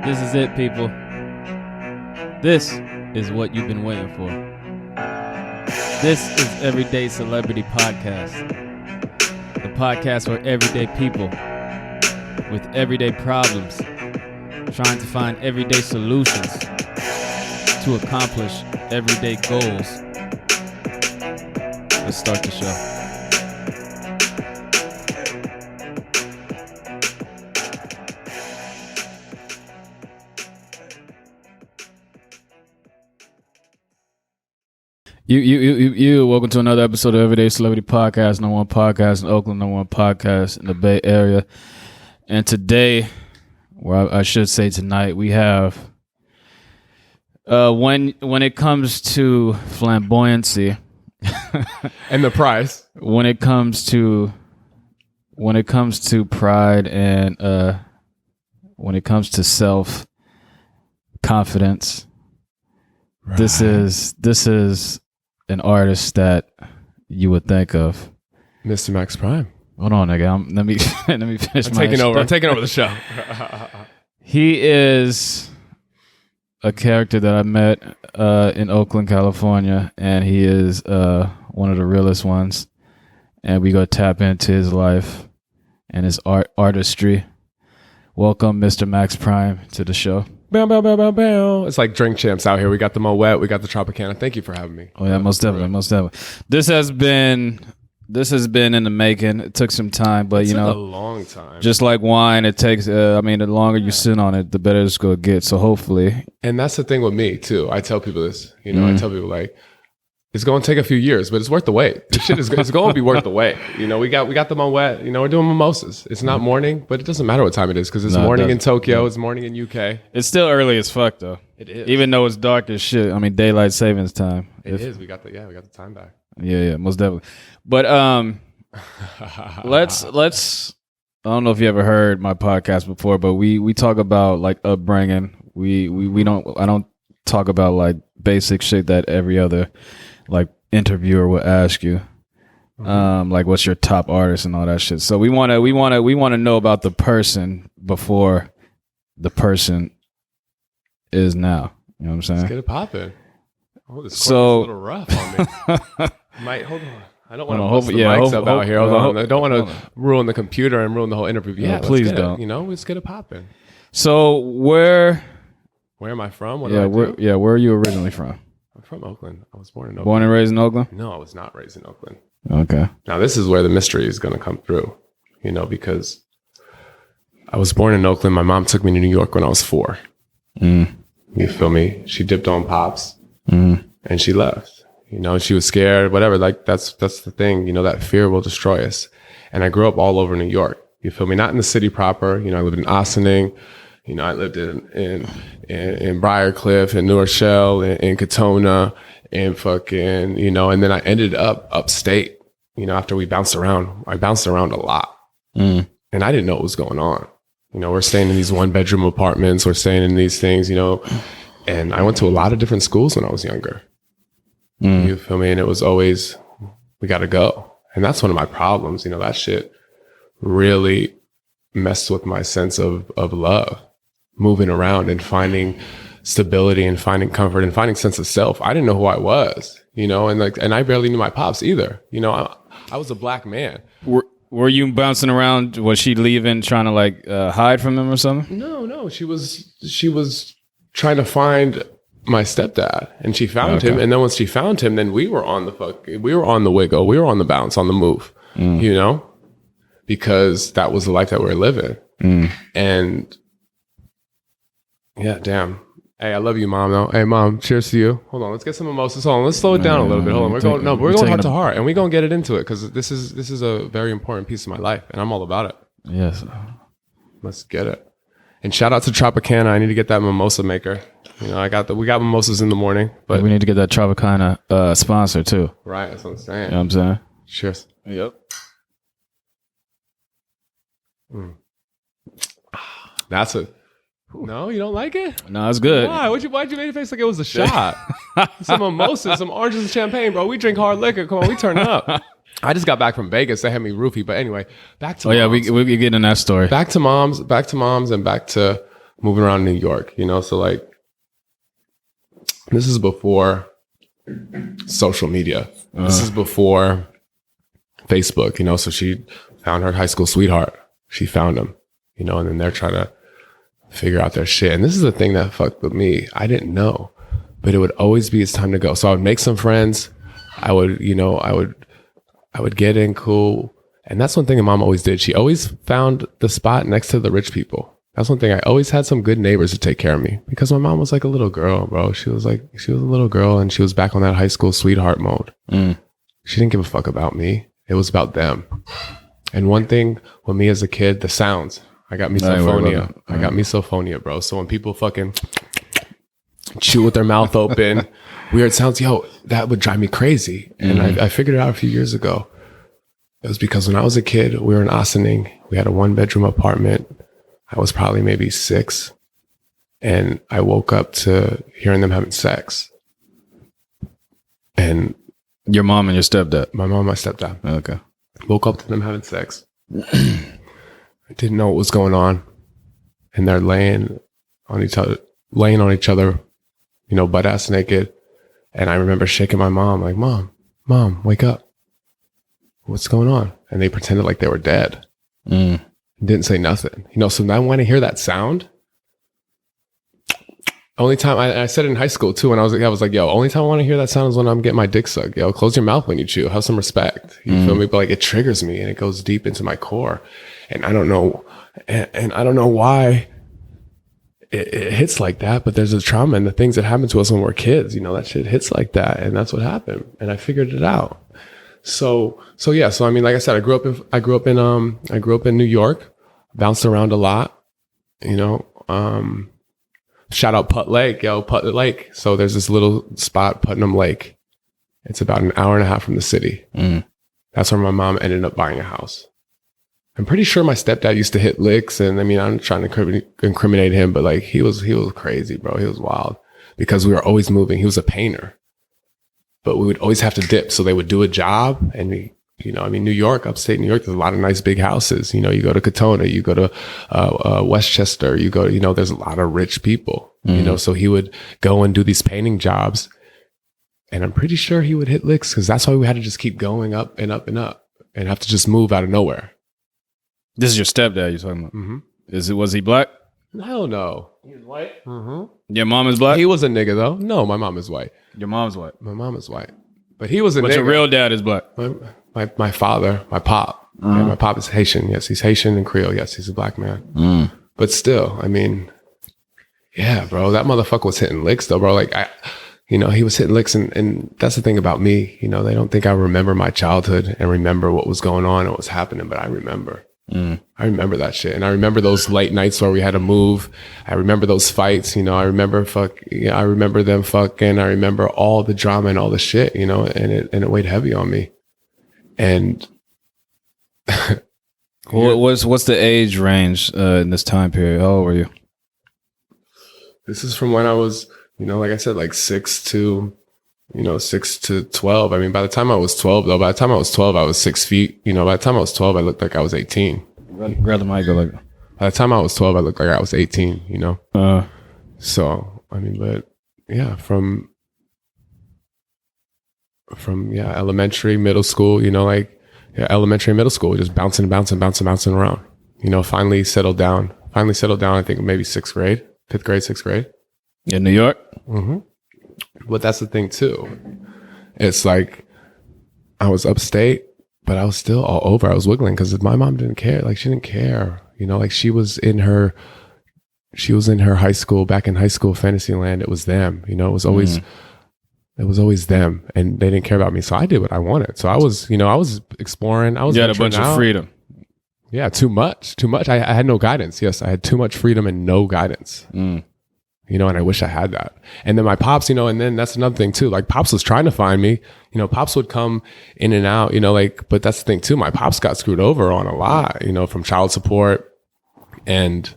This is it, people. This is what you've been waiting for. This is Everyday Celebrity Podcast. The podcast for everyday people with everyday problems, trying to find everyday solutions to accomplish everyday goals. Let's start the show. You. Welcome to another episode of Everyday Celebrity Podcast. Number one podcast in Oakland, number one podcast in the Bay Area. And today, or I should say tonight, we have when it comes to flamboyancy and the price, when it comes to pride and when it comes to self confidence, right. This is an artist that you would think of, Mr. Max Prime. Hold on, nigga. Let me finish. I'm taking over the show. He is a character that I met in Oakland, California, and he is one of the realest ones. And we go tap into his life and his artistry. Welcome, Mr. Max Prime, to the show. Bow, bow, bow, bow, bow. It's like drink champs out here. We got the Moet, we got the Tropicana. Thank you for having me. Oh yeah, most definitely. This has been in the making. It took some time, but it took a long time. Just like wine, it takes. The longer you sit on it, the better it's gonna get. So hopefully, and that's the thing with me too. I tell people this. I tell people like, it's going to take a few years, but it's worth the wait. This shit is it's going to be worth the wait. We got the Moet. We're doing mimosas. It's not morning, but it doesn't matter what time it is because it's morning in Tokyo. It's morning in UK. It's still early as fuck though. It is, even though it's dark as shit. daylight savings time. It is. We got the time back. Yeah, most definitely. But let's. I don't know if you ever heard my podcast before, but we talk about like upbringing. I don't talk about like basic shit that every other like interviewer will ask you, like what's your top artist and all that shit. So we want to know about the person before the person is now. You know what I'm saying? Let's get it popping. Oh, this is a little rough on me. Hold on. I don't want to bust the mics up out here. Hold on. I don't want to ruin the computer and ruin the whole interview. Yeah, please don't. Let's get it popping. So where am I from? Where are you originally from? I'm from Oakland. I was born in Oakland. Born and raised in Oakland? No, I was not raised in Oakland. Okay. Now, this is where the mystery is going to come through, because I was born in Oakland. My mom took me to New York when I was 4. You feel me? She dipped on Pops and she left. She was scared, whatever. Like, that's the thing. That fear will destroy us. And I grew up all over New York. You feel me? Not in the city proper. I lived in Ossining. I lived in Briarcliff, in New Rochelle, in Katona, and fucking, and then I ended up upstate, after we bounced around. I bounced around a lot. And I didn't know what was going on. We're staying in these 1-bedroom apartments. We're staying in these things, and I went to a lot of different schools when I was younger. You feel me? And it was always, we got to go. And that's one of my problems. That shit really messed with my sense of love. Moving around and finding stability and finding comfort and finding sense of self. I didn't know who I was, and I barely knew my pops either. I was a black man. Were you bouncing around? Was she leaving, trying to like hide from him or something? No. She was trying to find my stepdad, and she found him. And then once she found him, then we were on the wiggle, we were on the bounce, on the move, because that was the life that we were living. And yeah, damn. Hey, I love you, Mom, though. Hey, Mom, cheers to you. Hold on, let's get some mimosas. Hold on, let's slow it down a little bit. Hold on, we're going heart to heart, and we're going to get it into it, because this is a very important piece of my life, and I'm all about it. Yes. Let's get it. And shout out to Tropicana. I need to get that mimosa maker. We got mimosas in the morning, but we need to get that Tropicana sponsor too. Right, that's what I'm saying. You know what I'm saying? Cheers. Yep. That's it. No, you don't like it? No, it's good. Why? Why'd you make it face like it was a shot? Some mimosas, some oranges and champagne, bro. We drink hard liquor. Come on, we turn up. I just got back from Vegas. They had me roofie. But anyway, back to moms. Yeah, we get in that story. Back to moms and back to moving around New York, you know, so like this is before social media. This is before Facebook, you know, so she found her high school sweetheart. She found him, you know, and then they're trying to figure out their shit. And this is the thing that fucked with me. I didn't know, but it would always be it's time to go. So I would make some friends. I would, you know, I would get in cool. And that's one thing my mom always did. She always found the spot next to the rich people. That's one thing. I always had some good neighbors to take care of me because my mom was like a little girl, bro. She was a little girl and she was back on that high school sweetheart mode. She didn't give a fuck about me. It was about them. And one thing with me as a kid, the sounds. I got misophonia. I got misophonia, bro. So when people fucking chew with their mouth open, weird sounds, yo, that would drive me crazy. And I figured it out a few years ago. It was because when I was a kid, we were in Ossining. We had a 1-bedroom apartment. I was probably maybe 6. And I woke up to hearing them having sex. And your mom and your stepdad? My mom and my stepdad. Okay. Woke up to them having sex. I didn't know what was going on. And they're laying on each other, you know, butt ass naked. And I remember shaking my mom, like, Mom, wake up. What's going on? And they pretended like they were dead. Didn't say nothing. You know, so now when I hear that sound, only time I said it in high school too, when I was like, yo, only time I want to hear that sound is when I'm getting my dick sucked. Yo, close your mouth when you chew. Have some respect. You feel me? But like it triggers me and it goes deep into my core. And I don't know, and I don't know why it hits like that, but there's a trauma and the things that happen to us when we're kids, you know, that shit hits like that. And that's what happened. And I figured it out. So yeah. So, I mean, like I said, I grew up in New York, bounced around a lot, you know, shout out Putt Lake, So there's this little spot, Putnam Lake. It's about an hour and a half from the city. That's where my mom ended up buying a house. I'm pretty sure my stepdad used to hit licks, and I mean, I'm trying to incriminate him, but like he was crazy, bro. He was wild because we were always moving. He was a painter, but we would always have to dip. So they would do a job, and you know, I mean, New York, upstate New York, there's a lot of nice big houses. You know, you go to Katona, you go to Westchester, you know, there's a lot of rich people. You know, so he would go and do these painting jobs, and I'm pretty sure he would hit licks because that's why we had to just keep going up and up and up, and have to just move out of nowhere. This is your stepdad you're talking about? Was he black? Hell no. He was white? Your mom is black? He was a nigga though. No, my mom is white. Your mom's white? My mom is white. But he was a nigga. But your real dad is black? My father, my pop. Yeah, my pop is Haitian. Yes, he's Haitian and Creole. Yes, he's a black man. But still, I mean, yeah, bro, that motherfucker was hitting licks though, bro. Like, you know, he was hitting licks, and that's the thing about me. You know, they don't think I remember my childhood and remember what was going on and what was happening, but I remember. I remember that shit. And I remember those late nights where we had to move. I remember those fights, you know, I remember them fucking, I remember all the drama and all the shit, you know, and it weighed heavy on me. And what's the age range in this time period? How old were you? This is from when I was, you know, like I said, like 6 to 12. I mean, by the time I was 12, though, I was 6 feet. You know, by the time I was 12, I looked like I was 18. Grab the mic. Like, by the time I was 12, I looked like I was 18, you know? So, I mean, but yeah, from elementary, middle school, you know, like elementary, middle school, just bouncing around, you know, finally settled down, I think maybe 5th grade, 6th grade. In New York? But that's the thing too. It's like I was upstate, but I was still all over. I was wiggling because my mom didn't care. Like she didn't care, you know, like she was in her high school, back in high school fantasy land. It was them, you know, it was always them, and they didn't care about me. So I did what I wanted. So I was exploring. You had a bunch of freedom. Yeah. Too much. I had no guidance. Yes. I had too much freedom and no guidance. You know, and I wish I had that. And then my pops, you know, and then that's another thing too. Like pops was trying to find me, you know, pops would come in and out, you know, like, but that's the thing too. My pops got screwed over on a lot, you know, from child support and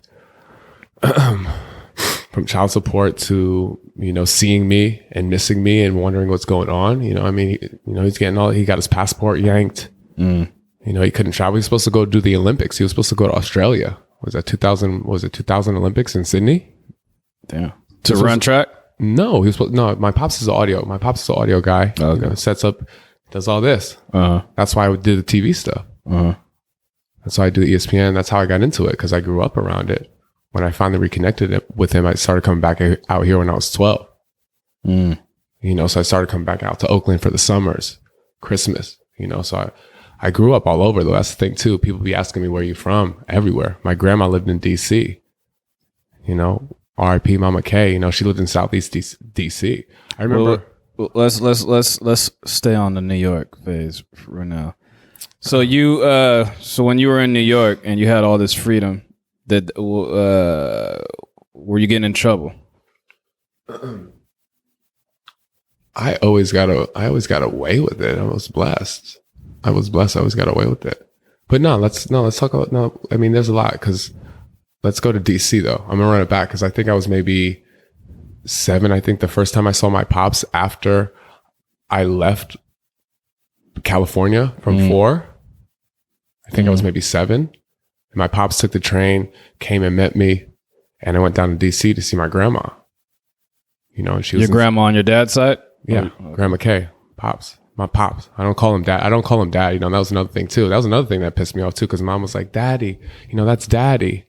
from child support to, you know, seeing me and missing me and wondering what's going on. You know, I mean, you know, he got his passport yanked. You know, he couldn't travel. He was supposed to go do the Olympics. He was supposed to go to Australia was that 2000? Was it 2000 Olympics in Sydney? Damn. To run track? No, my pops is an audio. My pops is an audio guy. Okay. You know, sets up, does all this. That's why I did the TV stuff. That's why I do the ESPN. That's how I got into it, because I grew up around it. When I finally reconnected with him, I started coming back out here when I was 12. You know, so I started coming back out to Oakland for the summers, Christmas. You know, so I grew up all over, though. That's the thing too. People be asking me, where you from? Everywhere. My grandma lived in DC. You know, R.I.P. Mama K. You know, she lived in Southeast DC. I remember. Well, let's stay on the New York phase for now. So so when you were in New York and you had all this freedom, were you getting in trouble? I always got away with it. I was blessed. I always got away with it. But let's talk about, I mean, there's a lot, because let's go to DC though. I'm gonna run it back, because I think I was maybe 7. I think the first time I saw my pops after I left California from 4, I think I was maybe 7. And my pops took the train, came and met me, and I went down to DC to see my grandma. You know, and she was your grandma on your dad's side? Yeah, Grandma K, pops. My pops. I don't call him dad. You know, that was another thing too. That was another thing that pissed me off too, because mom was like, "Daddy, you know, that's daddy."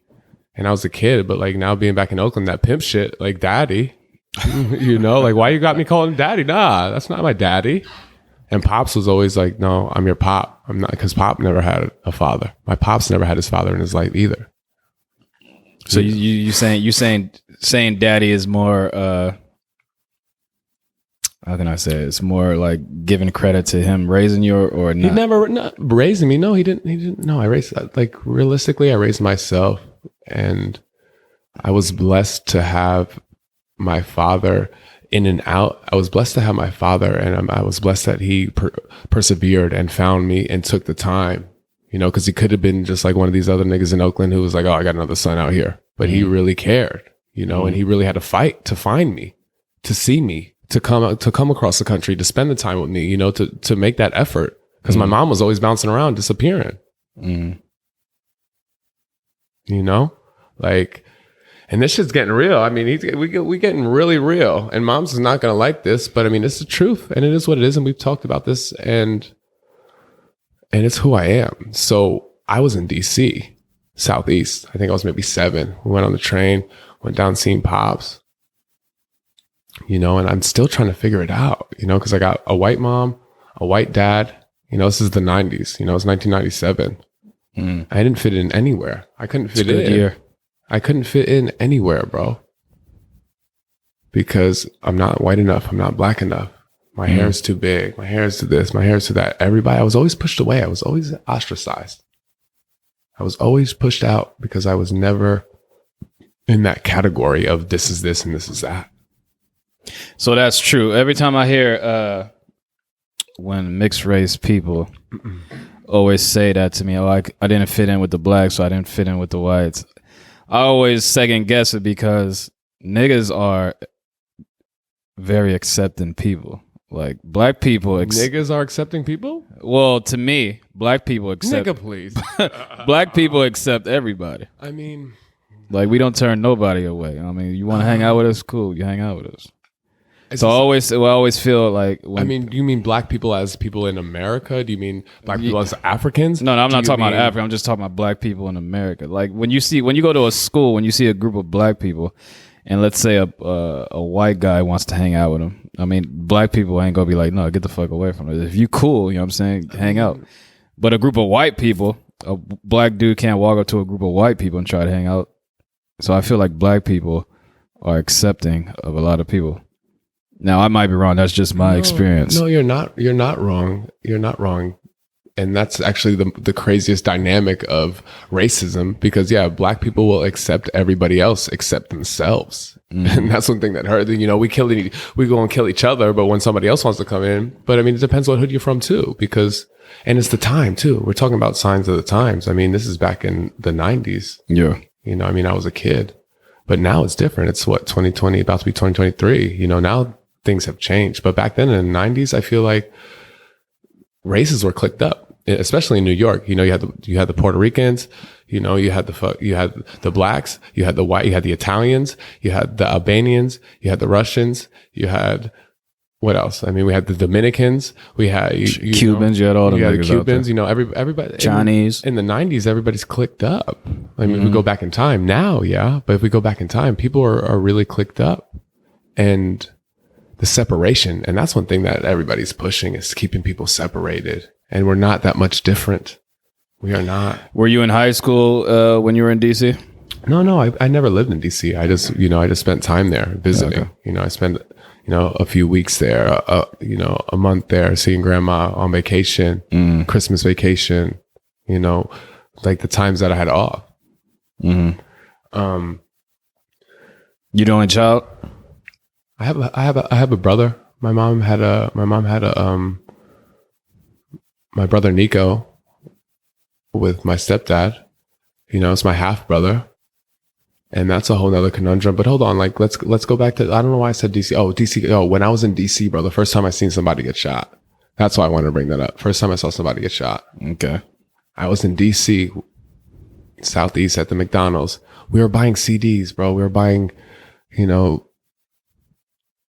And I was a kid, but like now being back in Oakland, that pimp shit, like daddy, you know, like why you got me calling him daddy? Nah, that's not my daddy. And pops was always like, "No, I'm your pop." I'm not, because pop never had a father. My pops never had his father in his life either. So you saying daddy is more how can I say it? It's more like giving credit to him raising you, or not? He never not raising me. No, he didn't. No, I raised, like, realistically, I raised myself, and I was blessed to have my father in and out. I was blessed to have my father, and I was blessed that he persevered and found me and took the time, you know, because he could have been just like one of these other niggas in Oakland who was like, "Oh, I got another son out here," but he really cared, you know, and he really had to fight to find me, to see me, to come across the country, to spend the time with me, you know, to make that effort, because my mom was always bouncing around, disappearing. You know, like, and this shit's getting real. I mean, we getting really real, and mom's is not gonna like this, but I mean, it's the truth, and it is what it is, and we've talked about this, and it's who I am. So I was in DC, Southeast. I think I was maybe 7. We went on the train, went down seeing pops. You know, and I'm still trying to figure it out, you know, because I got a white mom, a white dad. You know, this is the 90s. You know, it's 1997. I didn't fit in anywhere. I couldn't fit in. Year. I couldn't fit in anywhere, bro. Because I'm not white enough. I'm not black enough. My hair is too big. My hair is to this. My hair is to that. Everybody, I was always pushed away. I was always ostracized. I was always pushed out because I was never in that category of this is this and this is that. So that's true. Every time I hear when mixed race people always say that to me, "Oh, I didn't fit in with the blacks, so I didn't fit in with the whites," I always second guess it, because niggas are very accepting people. Like, black people niggas are accepting people? Well, to me, black people accept nigga, please. Black people accept everybody. I mean, like, we don't turn nobody away. I mean, you want to hang out with us? Cool, you hang out with us. So I always feel like when, I mean, do you mean black people as people in America? Do you mean black people as Africans? No, I'm not talking about Africa. I'm just talking about black people in America. Like, when you go to a school, when you see a group of black people, and let's say a white guy wants to hang out with them, I mean, black people ain't gonna be like, "No, get the fuck away from it." If you cool, you know what I'm saying, hang out. But a group of white people, a black dude can't walk up to a group of white people and try to hang out. So I feel like black people are accepting of a lot of people. Now, I might be wrong. That's just my experience. No, you're not. You're not wrong. You're not wrong. And that's actually the craziest dynamic of racism, because, yeah, black people will accept everybody else except themselves. And that's one thing that hurt. You know, we go and kill each other, but when somebody else wants to come in, but I mean, it depends what hood you're from too, because, and it's the time too. We're talking about signs of the times. I mean, this is back in the 90s. Yeah. You know, I mean, I was a kid, but now it's different. It's 2020, about to be 2023. You know, now things have changed. But back then in the 90s, I feel like races were clicked up. especially in New York, you had the Puerto Ricans, you had the blacks, you had the white, you had the Italians, you had the Albanians, you had the Russians, you had what else? I mean, we had the Dominicans, we had Cubans, you had all the Cubans, everybody Chinese. in the 90s, everybody's clicked up. I mean, if we go back in time now, yeah, but if we go back in time, people are really clicked up, and the separation, and that's one thing that everybody's pushing is keeping people separated, and we're not that much different. We are not. Were you in high school when you were in DC? No, I never lived in DC. I just spent time there visiting. Okay. I spent a few weeks there, a month there, seeing grandma on vacation, Christmas vacation, like the times that I had off. You the only child? I have a brother. My brother Nico with my stepdad. It's my half brother. And that's a whole nother conundrum. But hold on, like let's go back to, I don't know why I said DC. Oh, DC. Oh, when I was in DC, bro, the first time I seen somebody get shot. That's why I wanted to bring that up. First time I saw somebody get shot. Okay. I was in DC, Southeast at the McDonald's. We were buying CDs, bro. We were buying, the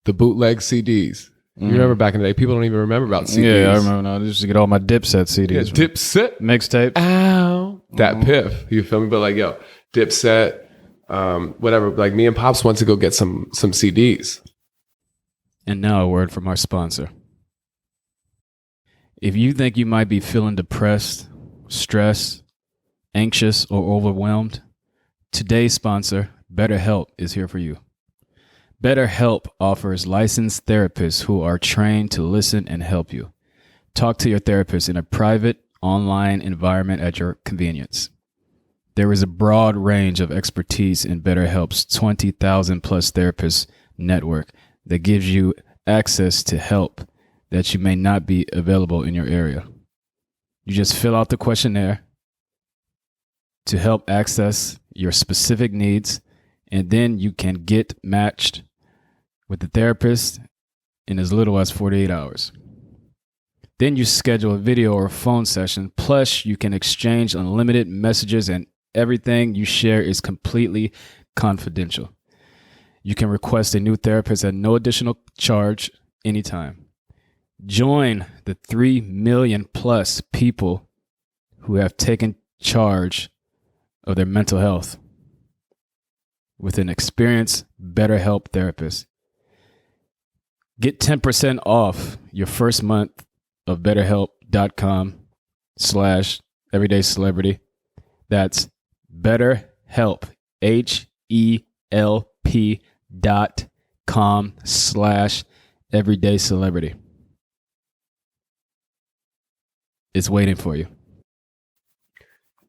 bootleg CDs. You remember back in the day, people don't even remember about CDs. Yeah, I remember now. I used to get all my Dipset CDs. Yeah, Dipset. Mixtape. Ow. That piff. You feel me? But like, yo, Dipset, whatever. Like me and Pops went to go get some CDs. And now a word from our sponsor. If you think you might be feeling depressed, stressed, anxious, or overwhelmed, today's sponsor, BetterHelp, is here for you. BetterHelp offers licensed therapists who are trained to listen and help you. Talk to your therapist in a private, online environment at your convenience. There is a broad range of expertise in BetterHelp's 20,000 plus therapists network that gives you access to help that you may not be available in your area. You just fill out the questionnaire to help access your specific needs, and then you can get matched with the therapist in as little as 48 hours. Then you schedule a video or a phone session, plus you can exchange unlimited messages, and everything you share is completely confidential. You can request a new therapist at no additional charge anytime. Join the 3 million plus people who have taken charge of their mental health with an experienced BetterHelp therapist. Get 10% off your first month of BetterHelp.com/everydaycelebrity. That's BetterHelp, HELP.com/everydaycelebrity. It's waiting for you.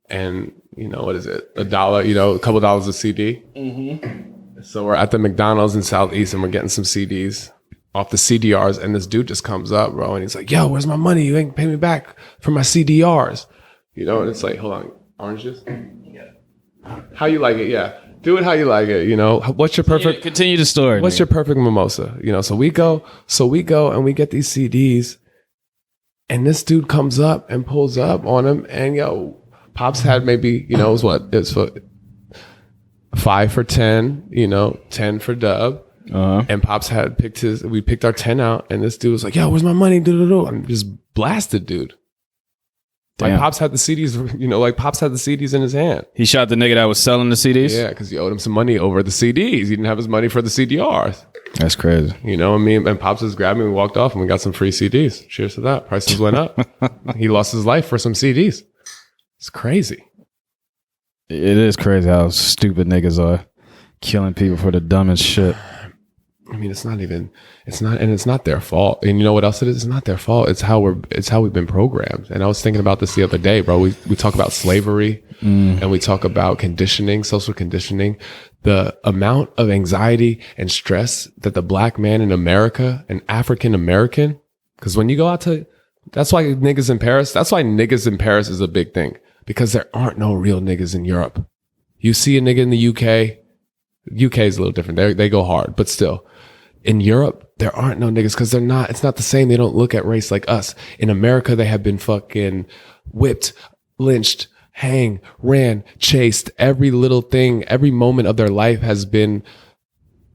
And what is it? $1, a couple dollars a CD. Mm-hmm. So we're at the McDonald's in Southeast and we're getting some CDs off the CDRs, and this dude just comes up, bro, and he's like, yo, where's my money? You ain't pay me back for my CDRs. And it's like, hold on, orange juice? Yeah. How you like it? Yeah. Do it how you like it. What's your perfect continue the story? What's your perfect mimosa? So we go and we get these CDs, and this dude comes up and pulls up on him, and Pops had maybe, it was what? It's for 5 for 10, 10 for Dub. Uh-huh. And Pops had we picked our 10 out, and this dude was like, yo, where's my money? I'm just blasted, dude. Damn. Like Pops had the CDs, Pops had the CDs in his hand. He shot the nigga that was selling the CDs? Yeah, because he owed him some money over the CDs. He didn't have his money for the CDRs. That's crazy. And Pops just grabbed me and walked off, and we got some free CDs. Cheers to that. Prices went up. He lost his life for some CDs. It's crazy. It is crazy how stupid niggas are killing people for the dumbest shit. I mean, it's not their fault. And you know what else it is? It's not their fault. It's how we've been programmed. And I was thinking about this the other day, bro. We talk about slavery and we talk about conditioning, social conditioning, the amount of anxiety and stress that the black man in America, an African American, because when you go out that's why niggas in Paris is a big thing, because there aren't no real niggas in Europe. You see a nigga in the UK is a little different. They go hard, but still. In Europe, there aren't no niggas because it's not the same. They don't look at race like us. In America, they have been fucking whipped, lynched, hang, ran, chased. Every little thing, every moment of their life has been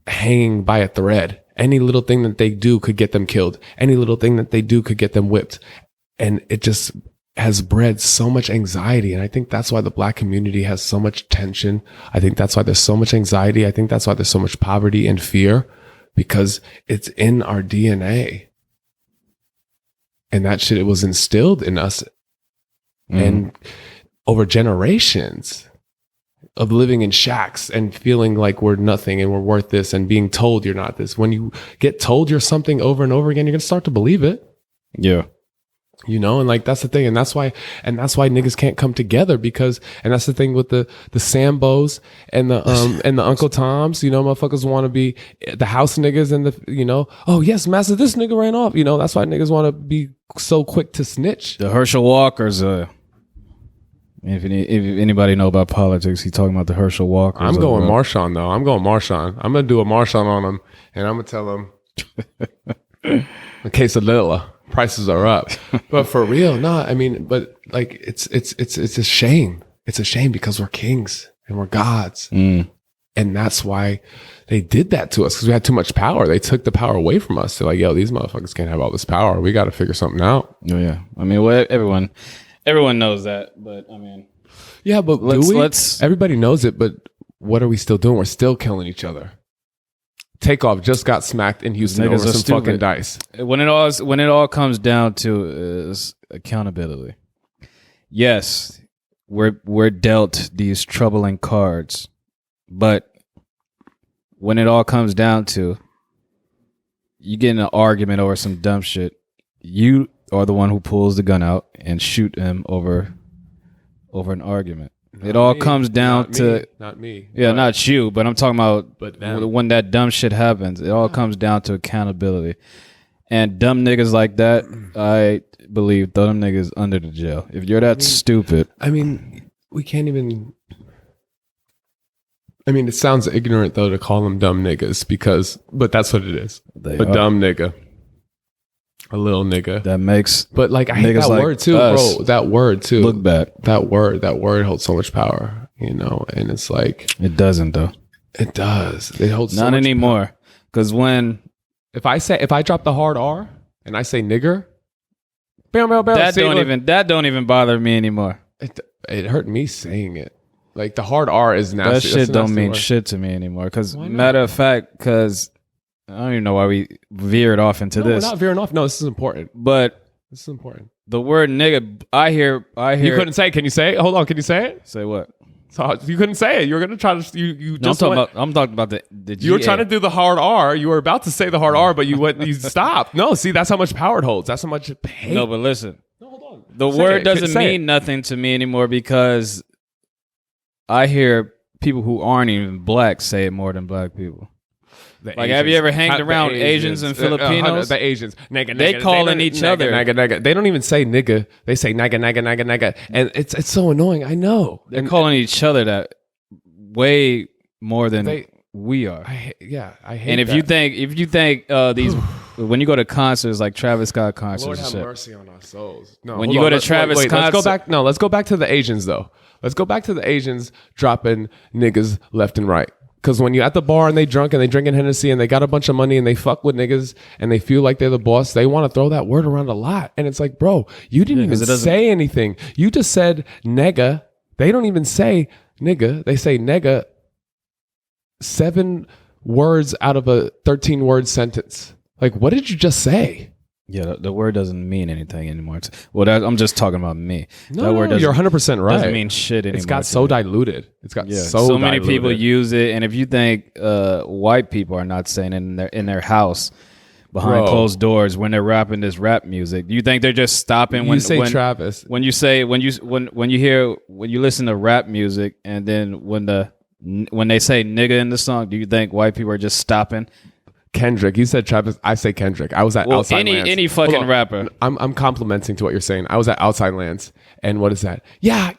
hanging by a thread. Any little thing that they do could get them killed. Any little thing that they do could get them whipped. And it just has bred so much anxiety. And I think that's why the Black community has so much tension. I think that's why there's so much anxiety. I think that's why there's so much poverty and fear, because it's in our DNA. And that shit, it was instilled in us and over generations of living in shacks and feeling like we're nothing and we're worth this and being told you're not this. When you get told you're something over and over again, you're going to start to believe it. Yeah. You know, and like, that's the thing. And that's why niggas can't come together, because, and that's the thing with the Sambos and the, and the Uncle Toms, you know, motherfuckers want to be the house niggas and the, you know, oh yes, master, this nigga ran off. You know, that's why niggas want to be so quick to snitch. The Herschel Walkers, if anybody know about politics, he's talking about the Herschel Walkers. I'm going Marshawn though. I'm going Marshawn. I'm going to do a Marshawn on him, and I'm going to tell him a quesadilla. Prices are up. But for real, I mean, but like, it's a shame. It's a shame because we're kings and we're gods. And that's why they did that to us, because we had too much power. They took the power away from us. They're like, yo, these motherfuckers can't have all this power. We got to figure something out. Oh yeah. I mean, well, everyone knows that, but I mean, yeah, but everybody knows it, but what are we still doing? We're still killing each other. Takeoff just got smacked in Houston over some fucking dice. When it all comes down to is accountability. Yes, we're dealt these troubling cards, but when it all comes down to you get in an argument over some dumb shit, you are the one who pulls the gun out and shoot him over an argument. It all comes down to not me. Yeah, not you, but I'm talking about when that dumb shit happens. It all comes down to accountability. And dumb niggas like that, I believe, throw them niggas under the jail. If you're that stupid. I mean, we can't even. I mean, it sounds ignorant though to call them dumb niggas, but that's what it is. Dumb nigga. A little nigga. That makes. But like, I hate that word too, bro. That word too. Look back. That word holds so much power, you know, and it's like. It doesn't though. It does. It holds so not much anymore. Because if I drop the hard R and I say nigger, that don't even bother me anymore. It hurt me saying it. Like, the hard R is nasty. That shit don't mean shit to me anymore. Because matter of fact, I don't even know why we veered off into this. We're not veering off. No, this is important. But this is important. The word nigga, I hear. You couldn't say it. Can you say it? Hold on. Can you say it? Say what? So you couldn't say it. You were gonna try to. I'm talking about the. You were trying to do the hard R. You were about to say the hard R, but you went. You stopped. No, see, that's how much power it holds. That's how much pain. No, but listen. No, hold on. The word doesn't mean nothing to me anymore, because I hear people who aren't even black say it more than black people. Like, Asians. Have you ever hanged around Asians and Filipinos? The Asians. Nigga, they calling each other. Nigga. They don't even say nigga. They say nigga. And it's so annoying. I know. They're calling each other that way more than we are. I hate and if you think these when you go to concerts like Travis Scott concerts, Lord have mercy on our souls. No, when you go to Travis concerts, let's go back to the Asians though. Let's go back to the Asians dropping niggas left and right. Because when you're at the bar and they drunk and they drinking Hennessy and they got a bunch of money and they fuck with niggas and they feel like they're the boss, they want to throw that word around a lot. And it's like, bro, you didn't even say anything. You just said nigga. They don't even say nigga. They say nigga 7 words out of a 13-word sentence. Like, what did you just say? Yeah, the word doesn't mean anything anymore. I'm just talking about me. That word you're 100% right. Doesn't mean shit anymore. It's got so diluted. It's got so many diluted. people use it, and if you think white people are not saying it in their house behind closed doors when they're rapping this rap music, do you think they're just stopping when Travis? When you listen to rap music, and then when they say nigga in the song, do you think white people are just stopping? Kendrick, you said Travis. I say Kendrick. I was at Outside Lands. Any fucking rapper. I'm complimenting to what you're saying. I was at Outside Lands, and what is that? Yeah.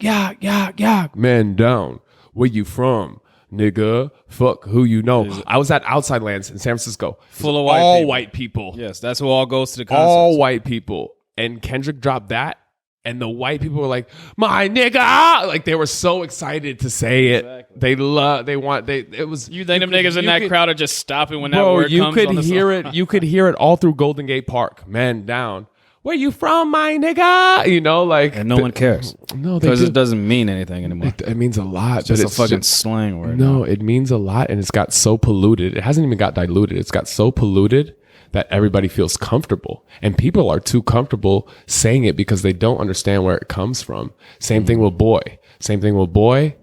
Man down. Where you from, nigga? Fuck who you know. I was at Outside Lands in San Francisco. Full of all white people. Yes, that's who all goes to the concerts. All white people. And Kendrick dropped that, And the white people were like, my nigga. Like they were so excited to say it. Exactly. It was. You think them niggas in that crowd are just stopping when that word you comes could on the hear song? it. You could hear it all through Golden Gate Park. Man down. Where you from, my nigga? You know, like. And no one cares. No, because it doesn't mean anything anymore. It means a lot. It's just a fucking slang word. No, it means a lot, and it's got so polluted. It hasn't even got diluted. It's got so polluted that everybody feels comfortable, and people are too comfortable saying it because they don't understand where it comes from. Same thing with boy. Same thing with boy.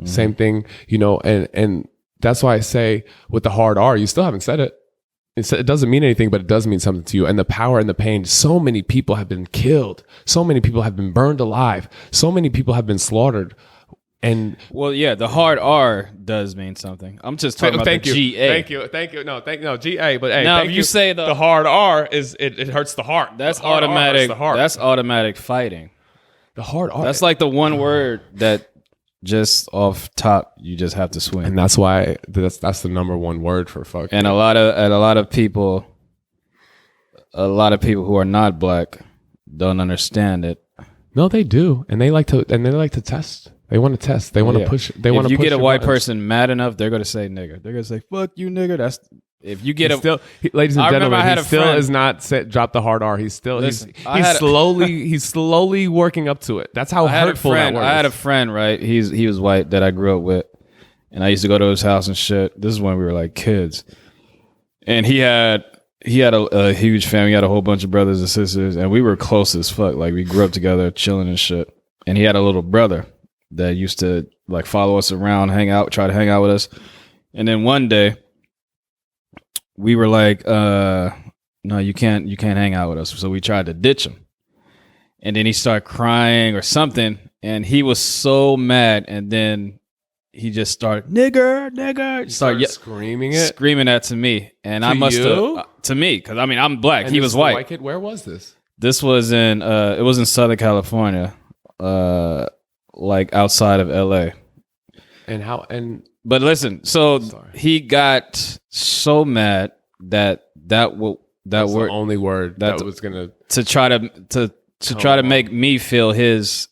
Same thing, you know, and that's why I say with the hard R, you still haven't said it. It doesn't mean anything, but it does mean something to you. And the power and the pain. So many people have been killed. So many people have been burned alive. So many people have been slaughtered. And well, yeah, the hard R does mean something. I'm just talking about the GA. Thank you. No, GA. But hey, now, if you say the hard R is it hurts the heart. That's automatic. That's automatic fighting. The hard R. That's like the one word that just off top you just have to swing. And that's why that's the number one word for fuck. And a lot of people who are not black don't understand it. No, they do, and they like to test. They want to test. They want to push. They want to. If you push get a white buttons. person mad enough, they're gonna say nigger. They're gonna say fuck you, nigger. That's if you get ladies and gentlemen, he still friend. is not dropped the hard R. He's still Listen, he's slowly working up to it. That's how hurtful that word is. I had a friend, right? He was white that I grew up with, and I used to go to his house and shit. This is when we were like kids, and he had a huge family. He had a whole bunch of brothers and sisters, and we were close as fuck. Like we grew up together, chilling and shit. And he had a little brother that used to like follow us around, try to hang out with us. And then one day we were like, no, you can't hang out with us. So we tried to ditch him. And then he started crying or something. And he was so mad. And then he just started, nigger. Started screaming that to me. And to I must you? have, to me, because I mean, I'm black. And he was white. Kid, where was this? This was it was in Southern California. Like outside of LA. But listen, so he got so mad that word, the only word that was gonna to try to make me feel his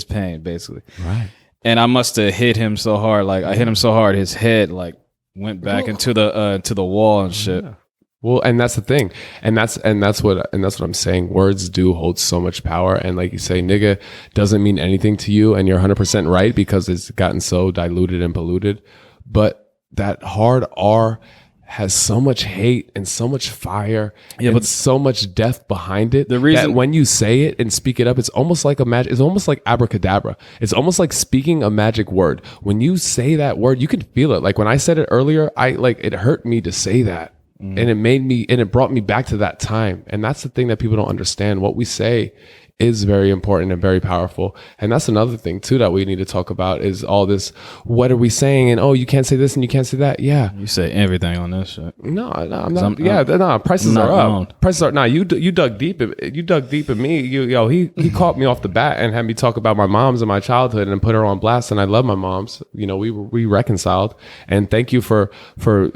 pain, basically. Right. And I must have hit him so hard, like I hit him so hard, his head like went back into the wall and shit. Yeah. Well, and that's the thing, and that's what I'm saying. Words do hold so much power, and like you say, nigga doesn't mean anything to you, and you're 100% right because it's gotten so diluted and polluted. But that hard R has so much hate and so much fire, but so much death behind it. The reason that when you say it and speak it up, it's almost like it's almost like abracadabra. It's almost like speaking a magic word. When you say that word, you can feel it. Like when I said it earlier, it hurt me to say that. And it brought me back to that time. And that's the thing that people don't understand. What we say is very important and very powerful. And that's another thing too that we need to talk about is all this, what are we saying? And you can't say this and you can't say that. Yeah. You say everything on this shit. No, I'm not. Prices are up. Prices are you dug deep. You dug deep in me. He caught me off the bat and had me talk about my moms and my childhood and put her on blast. And I love my moms. You know, we reconciled. And thank you for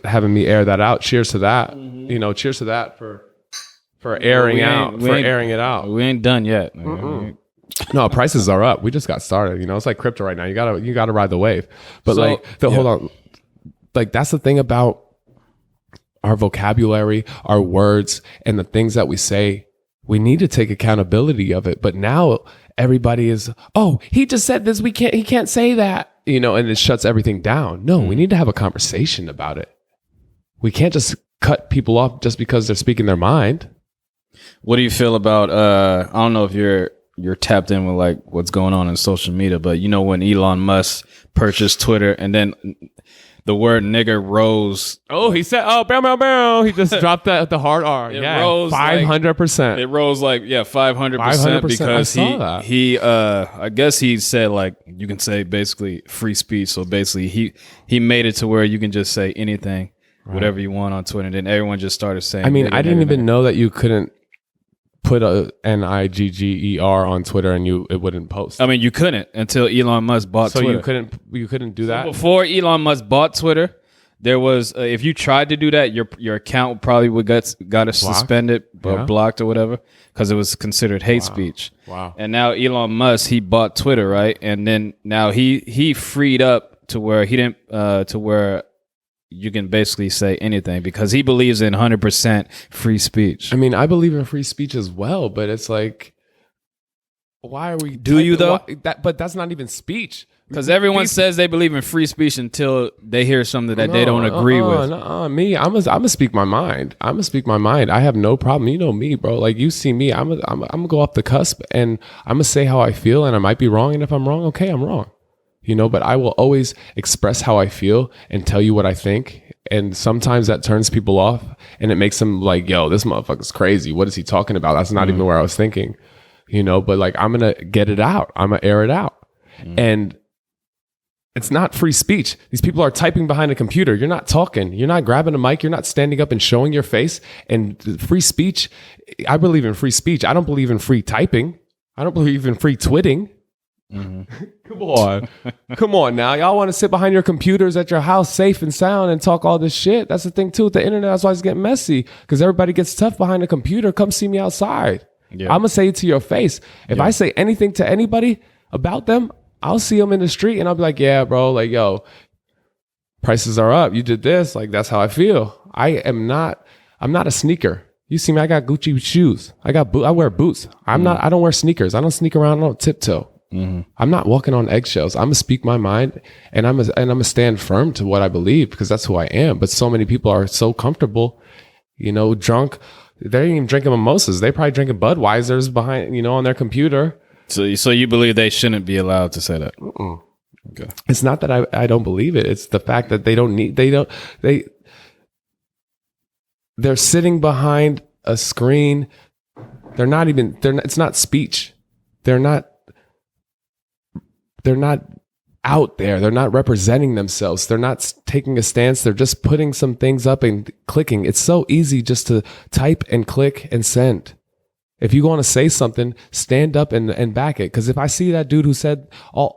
having me air that out. Cheers to that. Mm-hmm. You know, cheers to that for airing it out. We ain't done yet. No, prices are up. We just got started. You know, it's like crypto right now. You gotta ride the wave. But hold on. Like that's the thing about our vocabulary, our words, and the things that we say. We need to take accountability of it. But now everybody is, he just said this. He can't say that. You know, and it shuts everything down. No, we need to have a conversation about it. We can't just cut people off just because they're speaking their mind. What do you feel about I don't know if you're tapped in with like what's going on in social media, but you know when Elon Musk purchased Twitter and then the word nigger rose. Oh, he said, bow. He just dropped the hard R. It rose 500%. It rose 500% because he I guess he said like you can say basically free speech. So basically he made it to where you can just say anything, whatever you want on Twitter, and then everyone just started saying. I mean, I didn't even know that you couldn't put a NIGGER on Twitter and it wouldn't post. I mean, you couldn't until Elon Musk bought Twitter. So you couldn't do that? Before Elon Musk bought Twitter, there was if you tried to do that, your account probably would got us suspended or blocked or whatever because it was considered hate speech. Wow. And now Elon Musk, he bought Twitter, right? And then now he freed up to where he didn't to where you can basically say anything because he believes in 100% free speech. I mean, I believe in free speech as well, but it's like, why are we? Do you though? But that's not even speech. Because everyone says they believe in free speech until they hear something that they don't agree with. Me, I'm gonna speak my mind. I'm gonna speak my mind. I have no problem. You know me, bro. Like you see me, I'm gonna go off the cusp and I'm gonna say how I feel, and I might be wrong. And if I'm wrong, okay, I'm wrong. You know, but I will always express how I feel and tell you what I think. And sometimes that turns people off, and it makes them like, "Yo, this motherfucker's crazy. What is he talking about?" That's not even where I was thinking. You know, but like I'm gonna get it out. I'm gonna air it out, and it's not free speech. These people are typing behind a computer. You're not talking. You're not grabbing a mic. You're not standing up and showing your face. And free speech, I believe in free speech. I don't believe in free typing. I don't believe in free twitting. Come on. Come on now. Y'all want to sit behind your computers at your house safe and sound and talk all this shit. That's the thing too with the internet. That's why it's getting messy because everybody gets tough behind a computer. Come see me outside. Yeah. I'm going to say it to your face. If I say anything to anybody about them, I'll see them in the street and I'll be like, yeah, bro, like, yo, prices are up. You did this. Like, that's how I feel. I'm not a sneaker. You see me, I got Gucci shoes. I wear boots. I don't wear sneakers. I don't sneak around. I don't tiptoe. I'm not walking on eggshells. I'm gonna speak my mind and I'm gonna stand firm to what I believe because that's who I am. But so many people are so comfortable, you know, drunk. They ain't even drinking mimosas. They probably drinking Budweisers behind, you know, on their computer. So you believe they shouldn't be allowed to say that? Okay. It's not that I don't believe it. It's the fact that they're sitting behind a screen. It's not speech. They're not out there. They're not representing themselves. They're not taking a stance. They're just putting some things up and clicking. It's so easy just to type and click and send. If you want to say something, stand up and back it. Because if I see that dude who said, I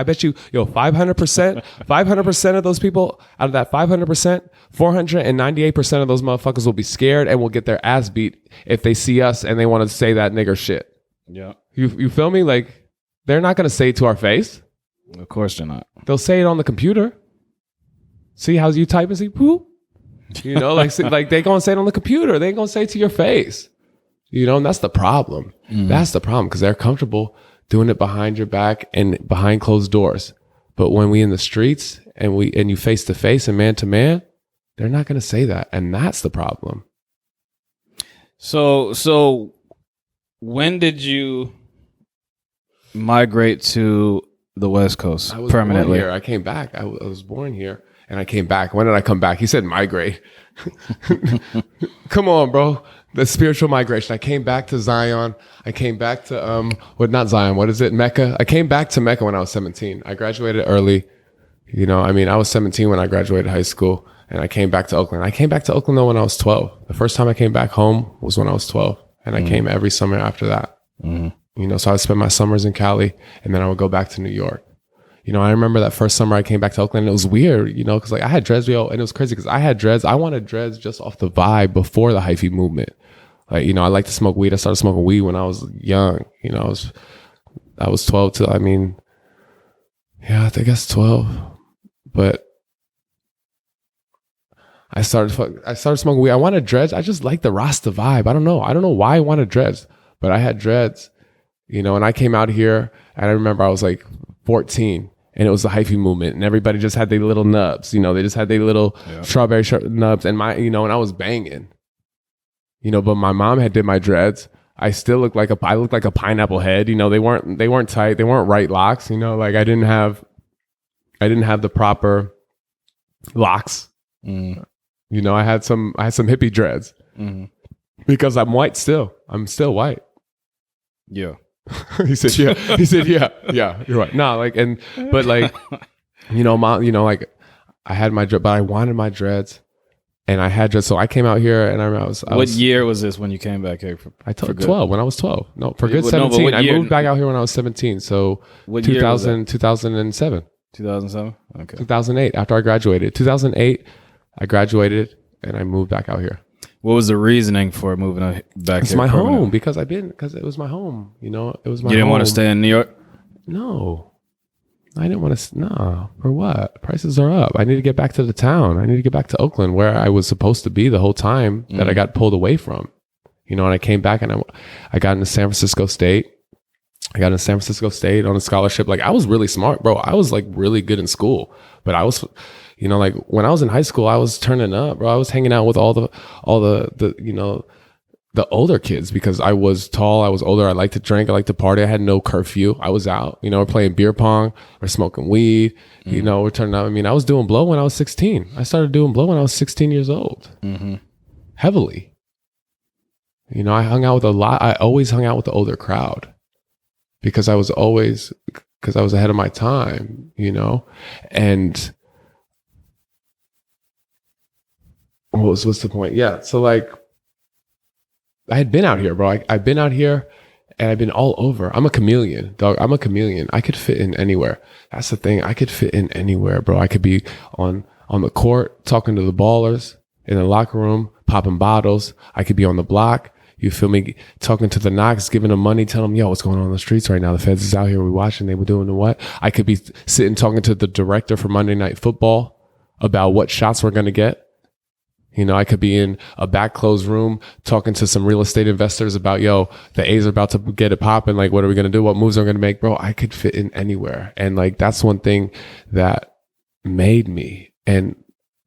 bet you, 500% of those people, out of that 500%, 498% of those motherfuckers will be scared and will get their ass beat if they see us and they want to say that nigger shit. Yeah. You feel me? Like, they're not going to say it to our face. Of course they're not. They'll say it on the computer. See how you type and see, poop? You know, like they going to say it on the computer. They ain't going to say it to your face. You know, and that's the problem. That's the problem because they're comfortable doing it behind your back and behind closed doors. But when we in the streets and you face to face and man to man, they're not going to say that. And that's the problem. So when did you migrate to the West Coast permanently? Born here. I came back. I was born here and I came back. When did I come back? He said migrate. Come on, bro. The spiritual migration. I came back to Zion. I came back to not Zion. What is it? Mecca. I came back to Mecca when I was 17. I graduated early. You know, I mean, I was 17 when I graduated high school, and I came back to Oakland. I came back to Oakland though when I was 12. The first time I came back home was when I was 12, and I came every summer after that. You know, so I would spend my summers in Cali, and then I would go back to New York. You know, I remember that first summer I came back to Oakland, and it was weird, you know, because like I had dreads, and it was crazy because I had dreads. I wanted dreads just off the vibe before the hyphy movement. Like, you know, I like to smoke weed. I started smoking weed when I was young. You know, I was 12 till, I mean, yeah, I think that's 12. But I started smoking weed. I wanted dreads. I just like the Rasta vibe. I don't know why I wanted dreads, but I had dreads, you know, and I came out here and I remember I was like 14 and it was the hyphy movement and everybody just had their little nubs, you know, they just had their little strawberry nubs and and I was banging, you know, but my mom had did my dreads. I still looked like a pineapple head, you know, they weren't tight. They weren't right locks, you know, like I didn't have the proper locks. You know, I had some hippie dreads because I'm white still. I'm still white. Yeah. He said, yeah, you're right. No, like, but like, you know, like I had my dread, but I wanted my dreads and I had dreads. So I came out here and I was. What year was this when you came back here? I told 12, when I was 12. No, for good 17. I moved back out here when I was 17. So 2007. 2007. Okay. 2008, after I graduated. 2008, I graduated and I moved back out here. What was the reasoning for moving back? It's my home because it was my home. You know, it was my. You didn't home. want to stay in New York? No, I didn't want to. No, for what? Prices are up. I need to get back to the town. I need to get back to Oakland, where I was supposed to be the whole time that I got pulled away from. You know, and I came back and I got into San Francisco State. I got into San Francisco State on a scholarship. Like, I was really smart, bro. I was like really good in school, but I was, you know, like when I was in high school, I was turning up, bro. I was hanging out with all the you know, the older kids because I was tall, I was older. I liked to drink, I liked to party. I had no curfew. I was out, you know, we're playing beer pong, we're smoking weed, you know, we're turning up. I mean, I was doing blow when I was 16. I started doing blow when I was 16 years old, heavily. You know, I hung out with I always hung out with the older crowd because I was ahead of my time, you know, and what's the point? Yeah. So like, I had been out here, bro. I've been out here and I've been all over. I'm a chameleon, dog. I'm a chameleon. I could fit in anywhere. That's the thing. I could fit in anywhere, bro. I could be on the court, talking to the ballers, in the locker room, popping bottles. I could be on the block. You feel me? Talking to the knocks, giving them money, telling them, yo, what's going on the streets right now? The feds is out here. We watching. They were doing the what? I could be sitting talking to the director for Monday Night Football about what shots we're going to get. You know, I could be in a back closed room talking to some real estate investors about, yo, the A's are about to get it popping. Like, what are we going to do? What moves are we going to make? Bro, I could fit in anywhere. And like, that's one thing that made me. And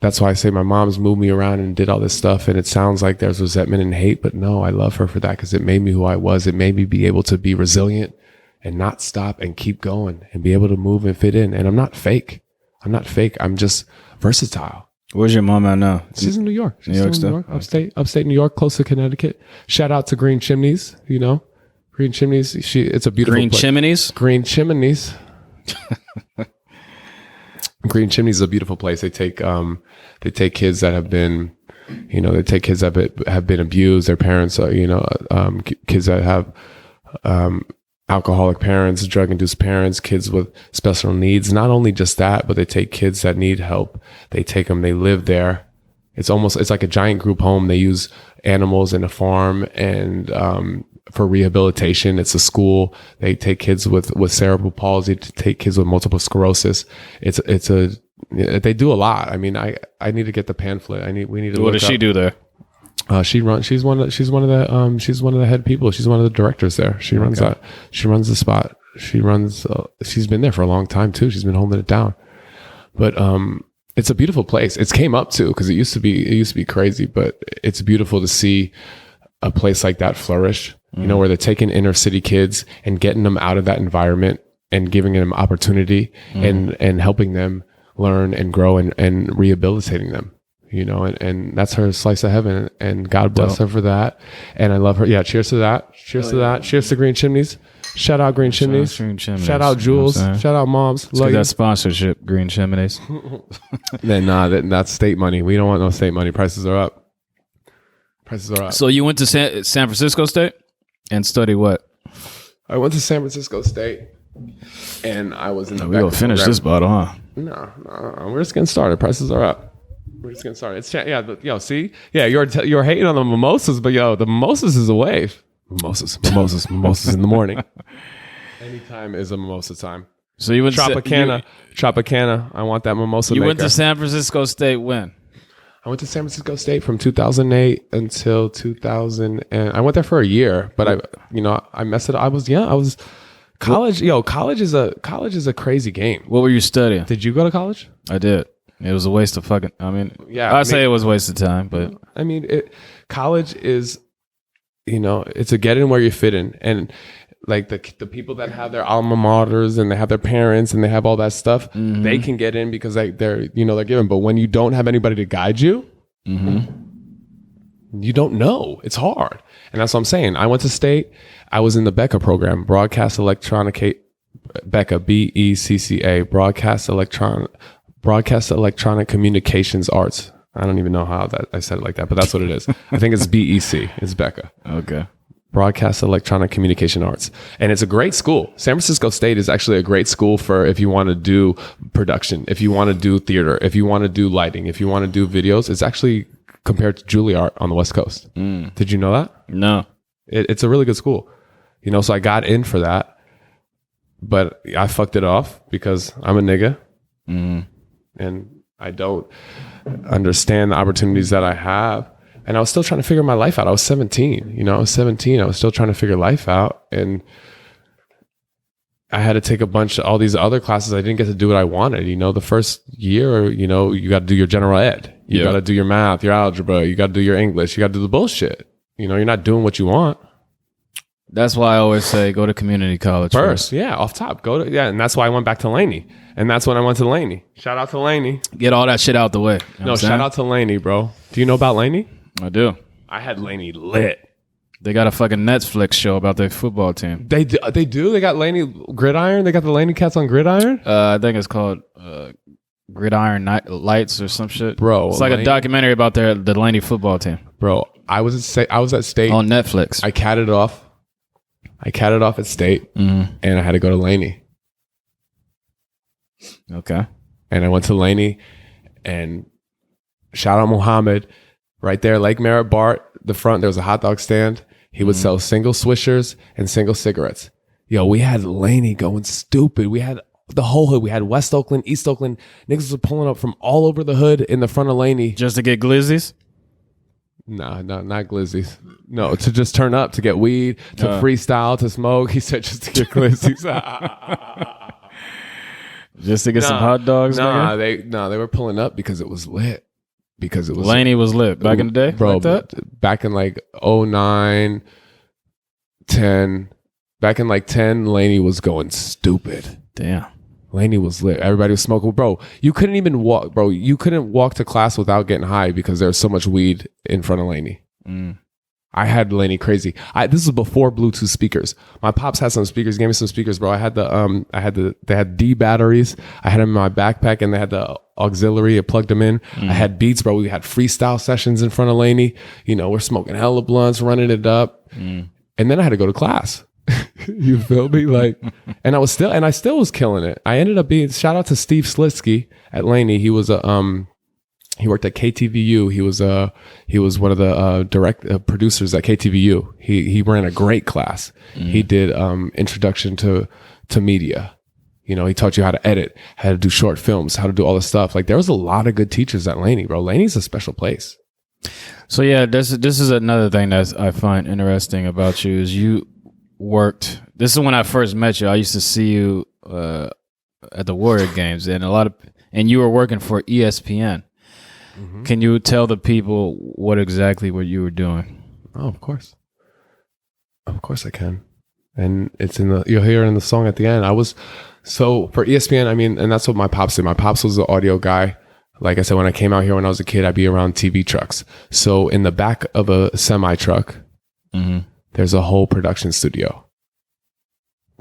that's why I say my mom's moved me around and did all this stuff. And it sounds like there's resentment and hate, but no, I love her for that because it made me who I was. It made me be able to be resilient and not stop and keep going and be able to move and fit in. And I'm not fake. I'm just versatile. Where's your mom at now? She's in New York. She's New York still in New York, upstate New York, close to Connecticut. Shout out to Green Chimneys, you know. Green Chimneys, it's a beautiful Green place. Chimneys? Green Chimneys. Green Chimneys is a beautiful place. They take kids that have been, you know, have been abused. Their parents, you know, kids that have alcoholic parents, drug-induced parents, kids with special needs. Not only just that, but they take kids that need help. They take them, they live there. It's like a giant group home. They use animals in a farm and for rehabilitation. It's a school. They take kids with cerebral palsy, to take kids with multiple sclerosis. They do a lot. I mean, I need to get the pamphlet. We need to. What does she do there? She's one of the head people. She's one of the directors there. She runs that. She runs the spot. She's been there for a long time too. She's been holding it down. But it's a beautiful place. It's came up too because it used to be crazy. But it's beautiful to see a place like that flourish. You know, where they're taking inner city kids and getting them out of that environment and giving them opportunity and helping them learn and grow and rehabilitating them. You know, and that's her slice of heaven, and God bless her for that. And I love her. Yeah, cheers to that. Cheers to that. Cheers to Green Chimneys. Shout out Green Chimneys. Shout out Jules. Shout out Moms. Let's get that sponsorship, Green Chimneys. That's state money. We don't want no state money. Prices are up. So you went to San Francisco State and studied what? I went to San Francisco State, and I was in the. We gonna finish this bottle, huh? No, we're just getting started. Prices are up. We're just getting started. See? Yeah, you're hating on the mimosas, but the mimosas is a wave. Mimosas in the morning. Anytime is a mimosa time. So you went Tropicana. I want that mimosa maker. Went to San Francisco State when? I went to San Francisco State from 2008 until 2000, and I went there for a year. But I messed it up. I was college. College is a crazy game. What were you studying? Did you go to college? I did. It was a waste of fucking. I'd say it was a waste of time, but college is, it's a get in where you fit in, and like the people that have their alma maters and they have their parents and they have all that stuff, they can get in because they're given. But when you don't have anybody to guide you, you don't know. It's hard, and that's what I'm saying. I went to state. I was in the Becca program, Broadcast Electronic, Becca, BECCA, Broadcast Electronic Communications Arts. I don't even know how that I said it like that, but that's what it is. I think it's BEC. It's Becca. Okay. Broadcast Electronic Communication Arts. And it's a great school. San Francisco State is actually a great school for if you want to do production, if you want to do theater, if you want to do lighting, if you want to do videos. It's actually compared to Juilliard on the West Coast. Did you know that? No. It's a really good school. You know, so I got in for that. But I fucked it off because I'm a nigga. And I don't understand the opportunities that I have. And I was still trying to figure my life out. I was 17. You know, I was 17. I was still trying to figure life out. And I had to take a bunch of all these other classes. I didn't get to do what I wanted. You know, the first year, you know, you got to do your general ed. You got to do your math, your algebra. You got to do your English. You got to do the bullshit. You know, you're not doing what you want. That's why I always say go to community college first. Yeah, off top. And that's why I went back to Laney. And that's when I went to Laney. Shout out to Laney. Get all that shit out the way. You know no, shout out to Laney, bro. Do you know about Laney? I do. I had Laney lit. They got a fucking Netflix show about their football team. They do? They got Laney Gridiron? They got the Laney Cats on Gridiron? I think it's called Gridiron Lights or some shit. Bro. It's like a documentary about the Laney football team. Bro, I was at State. On Netflix. I catted off at State, and I had to go to Laney. Okay. And I went to Laney, and shout out Muhammad. Right there, Lake Merritt Bart, the front, there was a hot dog stand. He would sell single swishers and single cigarettes. Yo, we had Laney going stupid. We had the whole hood. We had West Oakland, East Oakland. Niggas were pulling up from all over the hood in the front of Laney. Just to get glizzies? No, not glizzies. No, to just turn up, to get weed, to freestyle, to smoke. He said just to get glizzies. Just to get some hot dogs? They were pulling up because it was lit. Because it was Laney was lit back in the day, bro. Like that? Back in like 09, 10. Back in like 10, Laney was going stupid. Damn. Laney was lit. Everybody was smoking. Bro, you couldn't even walk. Bro, you couldn't walk to class without getting high because there was so much weed in front of Laney. I had Laney crazy. This was before Bluetooth speakers. My pops had some speakers, gave me some speakers, bro. They had D batteries. I had them in my backpack and they had the auxiliary. I plugged them in. I had beats, bro. We had freestyle sessions in front of Laney. You know, we're smoking hella blunts, running it up. And then I had to go to class. You feel me? Like, and I still was killing it. I ended up being, shout out to Steve Slitsky at Laney. He was he worked at KTVU. He was one of the producers at KTVU. He ran a great class. He did introduction to media. You know, he taught you how to edit, how to do short films, how to do all this stuff. Like there was a lot of good teachers at Laney, bro. Laney's a special place. So yeah, this is another thing that I find interesting about you is you worked. This is when I first met you. I used to see you at the Warrior games, and and you were working for ESPN. Can you tell the people what you were doing? Oh, of course I can. And it's you'll hear it in the song at the end. So for ESPN, I mean, and that's what my pops did. My pops was the audio guy. Like I said, when I came out here when I was a kid, I'd be around TV trucks. So in the back of a semi truck, there's a whole production studio.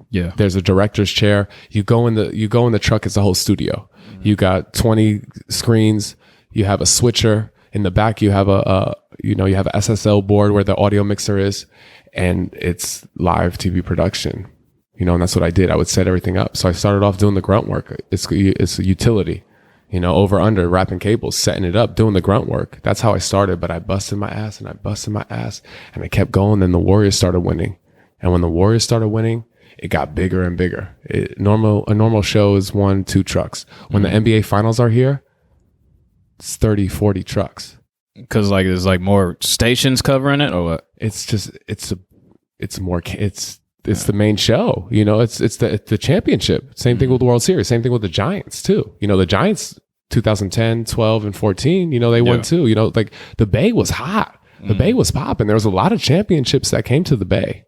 Yeah. There's a director's chair. You go in the truck, it's a whole studio. You got 20 screens. You have a switcher in the back. You have a SSL board where the audio mixer is, and it's live TV production. You know, and that's what I did. I would set everything up. So I started off doing the grunt work. It's a utility, you know, over under wrapping cables, setting it up, doing the grunt work. That's how I started. But I busted my ass and I kept going. Then the Warriors started winning, and when the Warriors started winning, it got bigger and bigger. A normal show is 1-2 trucks. When the NBA finals are here, it's 30, 40 trucks. Because like there's like more stations covering it, or what? It's the main show. You know, it's the championship. Same thing with the World Series. Same thing with the Giants too. You know, the Giants 2010, 12, and 14. You know, they won too. You know, like the Bay was hot. The Bay was popping. There was a lot of championships that came to the Bay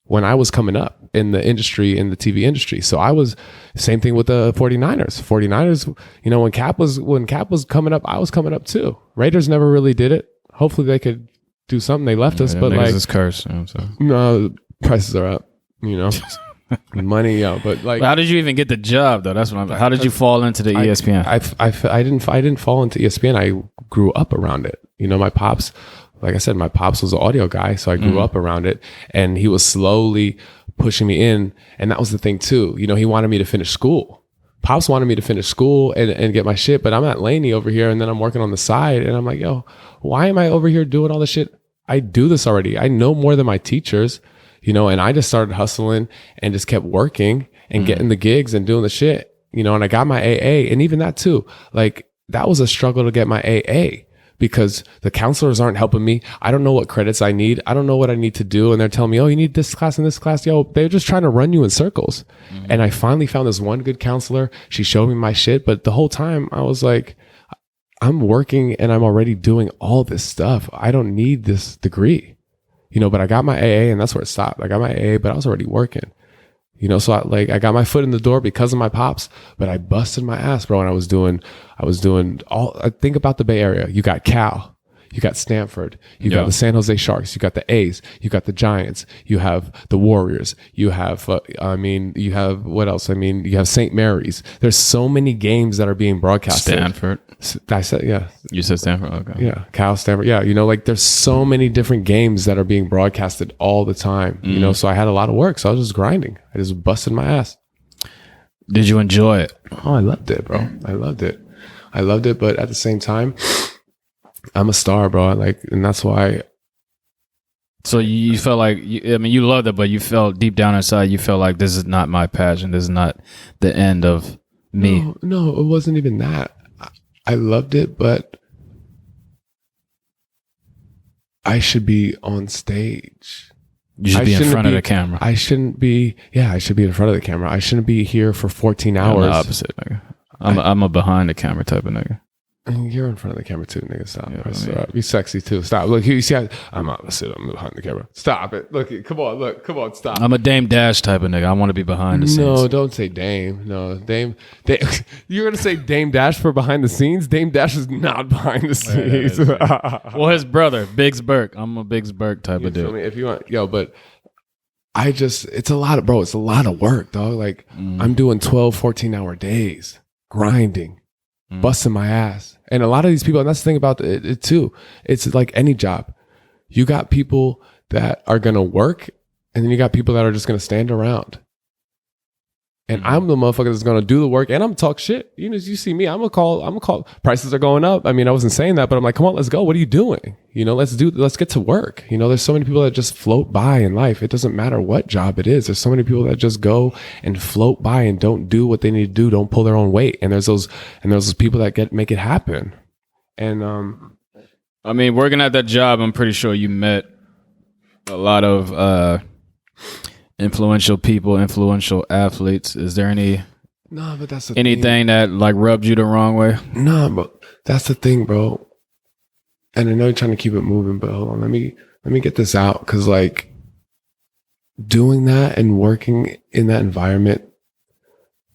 when I was coming up in the industry, in the TV industry. So I was, same thing with the 49ers. 49ers, you know, when Cap was coming up, I was coming up too. Raiders never really did it. Hopefully they could do something. They left us, but like, it's cursed. You know, so. No, prices are up, you know, money. Yeah, but like, how did you even get the job though? That's what how did you fall into the ESPN? I didn't fall into ESPN. I grew up around it. You know, my pops like I said, my pops was an audio guy, so I grew up around it, and he was slowly pushing me in. And that was the thing too. You know, he wanted me to finish school. Pops wanted me to finish school and get my shit, but I'm at Laney over here, and then I'm working on the side, and I'm like, yo, why am I over here doing all this shit? I do this already. I know more than my teachers, you know, and I just started hustling and just kept working and getting the gigs and doing the shit, you know, and I got my AA, and even that too, like that was a struggle to get my AA. Because the counselors aren't helping me. I don't know what credits I need. I don't know what I need to do. And they're telling me, oh, you need this class and this class. Yo, they're just trying to run you in circles. And I finally found this one good counselor. She showed me my shit. But the whole time I was like, I'm working and I'm already doing all this stuff. I don't need this degree, you know, but I got my AA and that's where it stopped. I got my AA, but I was already working. You know, so I got my foot in the door because of my pops, but I busted my ass, bro. And I was doing I think about the Bay Area. You got Cal, you got Stanford, you got the San Jose Sharks, you got the A's, you got the Giants, you have the Warriors, you have, you have what else? I mean, you have St. Mary's. There's so many games that are being broadcasted. Stanford. I said, yeah. You said Stanford? Okay. Yeah. Cal, Stanford. Yeah. You know, like there's so many different games that are being broadcasted all the time, you know, so I had a lot of work. So I was just grinding. I just busted my ass. Did you enjoy it? Oh, I loved it, bro. I loved it. But at the same time, I'm a star, bro. Like, and that's why. So you felt like, you loved it, but you felt deep down inside, you felt like this is not my passion. This is not the end of me. No, it wasn't even that. I loved it, but I should be on stage. You should be in front of the camera. I shouldn't be. Yeah, I should be in front of the camera. I shouldn't be here for 14 hours. I'm the opposite, nigga. I'm a behind the camera type of nigga. You're in front of the camera too, nigga. Stop. Yeah, Stop. Be sexy too. Stop. Look, you see, I'm opposite. I'm behind the camera. Stop it. Look, come on. Look, come on. Stop. I'm a Dame Dash type of nigga. I want to be behind the scenes. No, don't say Dame. No, Dame. You're gonna say Dame Dash for behind the scenes. Dame Dash is not behind the scenes. Well, his brother, Biggs Burke. I'm a Biggs Burke type of dude. If you want, but it's a lot of, bro. It's a lot of work, dog. Like I'm doing 12, 14-hour days, grinding, busting my ass. And a lot of these people, and that's the thing about it too, it's like any job. You got people that are going to work, and then you got people that are just going to stand around. And I'm the motherfucker that's going to do the work, and I'm talk shit. You know, you see me, I'm gonna call. Prices are going up. I mean, I wasn't saying that, but I'm like, come on, let's go. What are you doing? You know, let's get to work. You know, there's so many people that just float by in life. It doesn't matter what job it is. There's so many people that just go and float by and don't do what they need to do, don't pull their own weight. And there's those people that make it happen. And I mean, working at that job, I'm pretty sure you met a lot of influential people, influential athletes. Is there but that's anything that like rubbed you the wrong way? No, but that's the thing, bro. And I know you're trying to keep it moving, but hold on, let me get this out, because like doing that and working in that environment,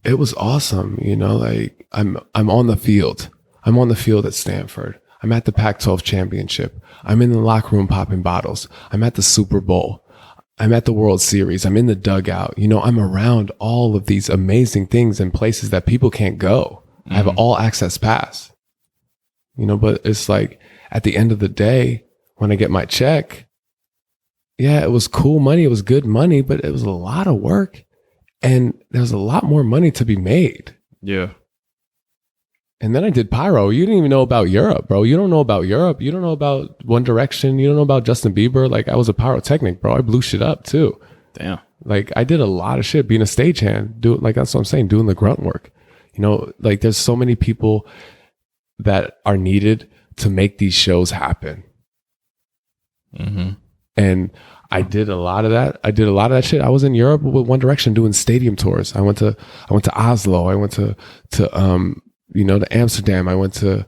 it was awesome. You know, like I'm on the field. I'm on the field at Stanford. I'm at the Pac-12 championship. I'm in the locker room popping bottles. I'm at the Super Bowl. I'm at the World Series. I'm in the dugout. You know, I'm around all of these amazing things and places that people can't go. I have all access pass. You know, but it's like at the end of the day, when I get my check, yeah, it was cool money. It was good money, but it was a lot of work, and there's a lot more money to be made. Yeah. And then I did pyro. You didn't even know about Europe, bro. You don't know about Europe. You don't know about One Direction. You don't know about Justin Bieber. Like, I was a pyrotechnic, bro. I blew shit up too. Damn. Like, I did a lot of shit being a stagehand. That's what I'm saying, doing the grunt work. You know, like there's so many people that are needed to make these shows happen. And I did a lot of that. Shit. I was in Europe with One Direction doing stadium tours. I went to Oslo. I went to to Amsterdam. I went to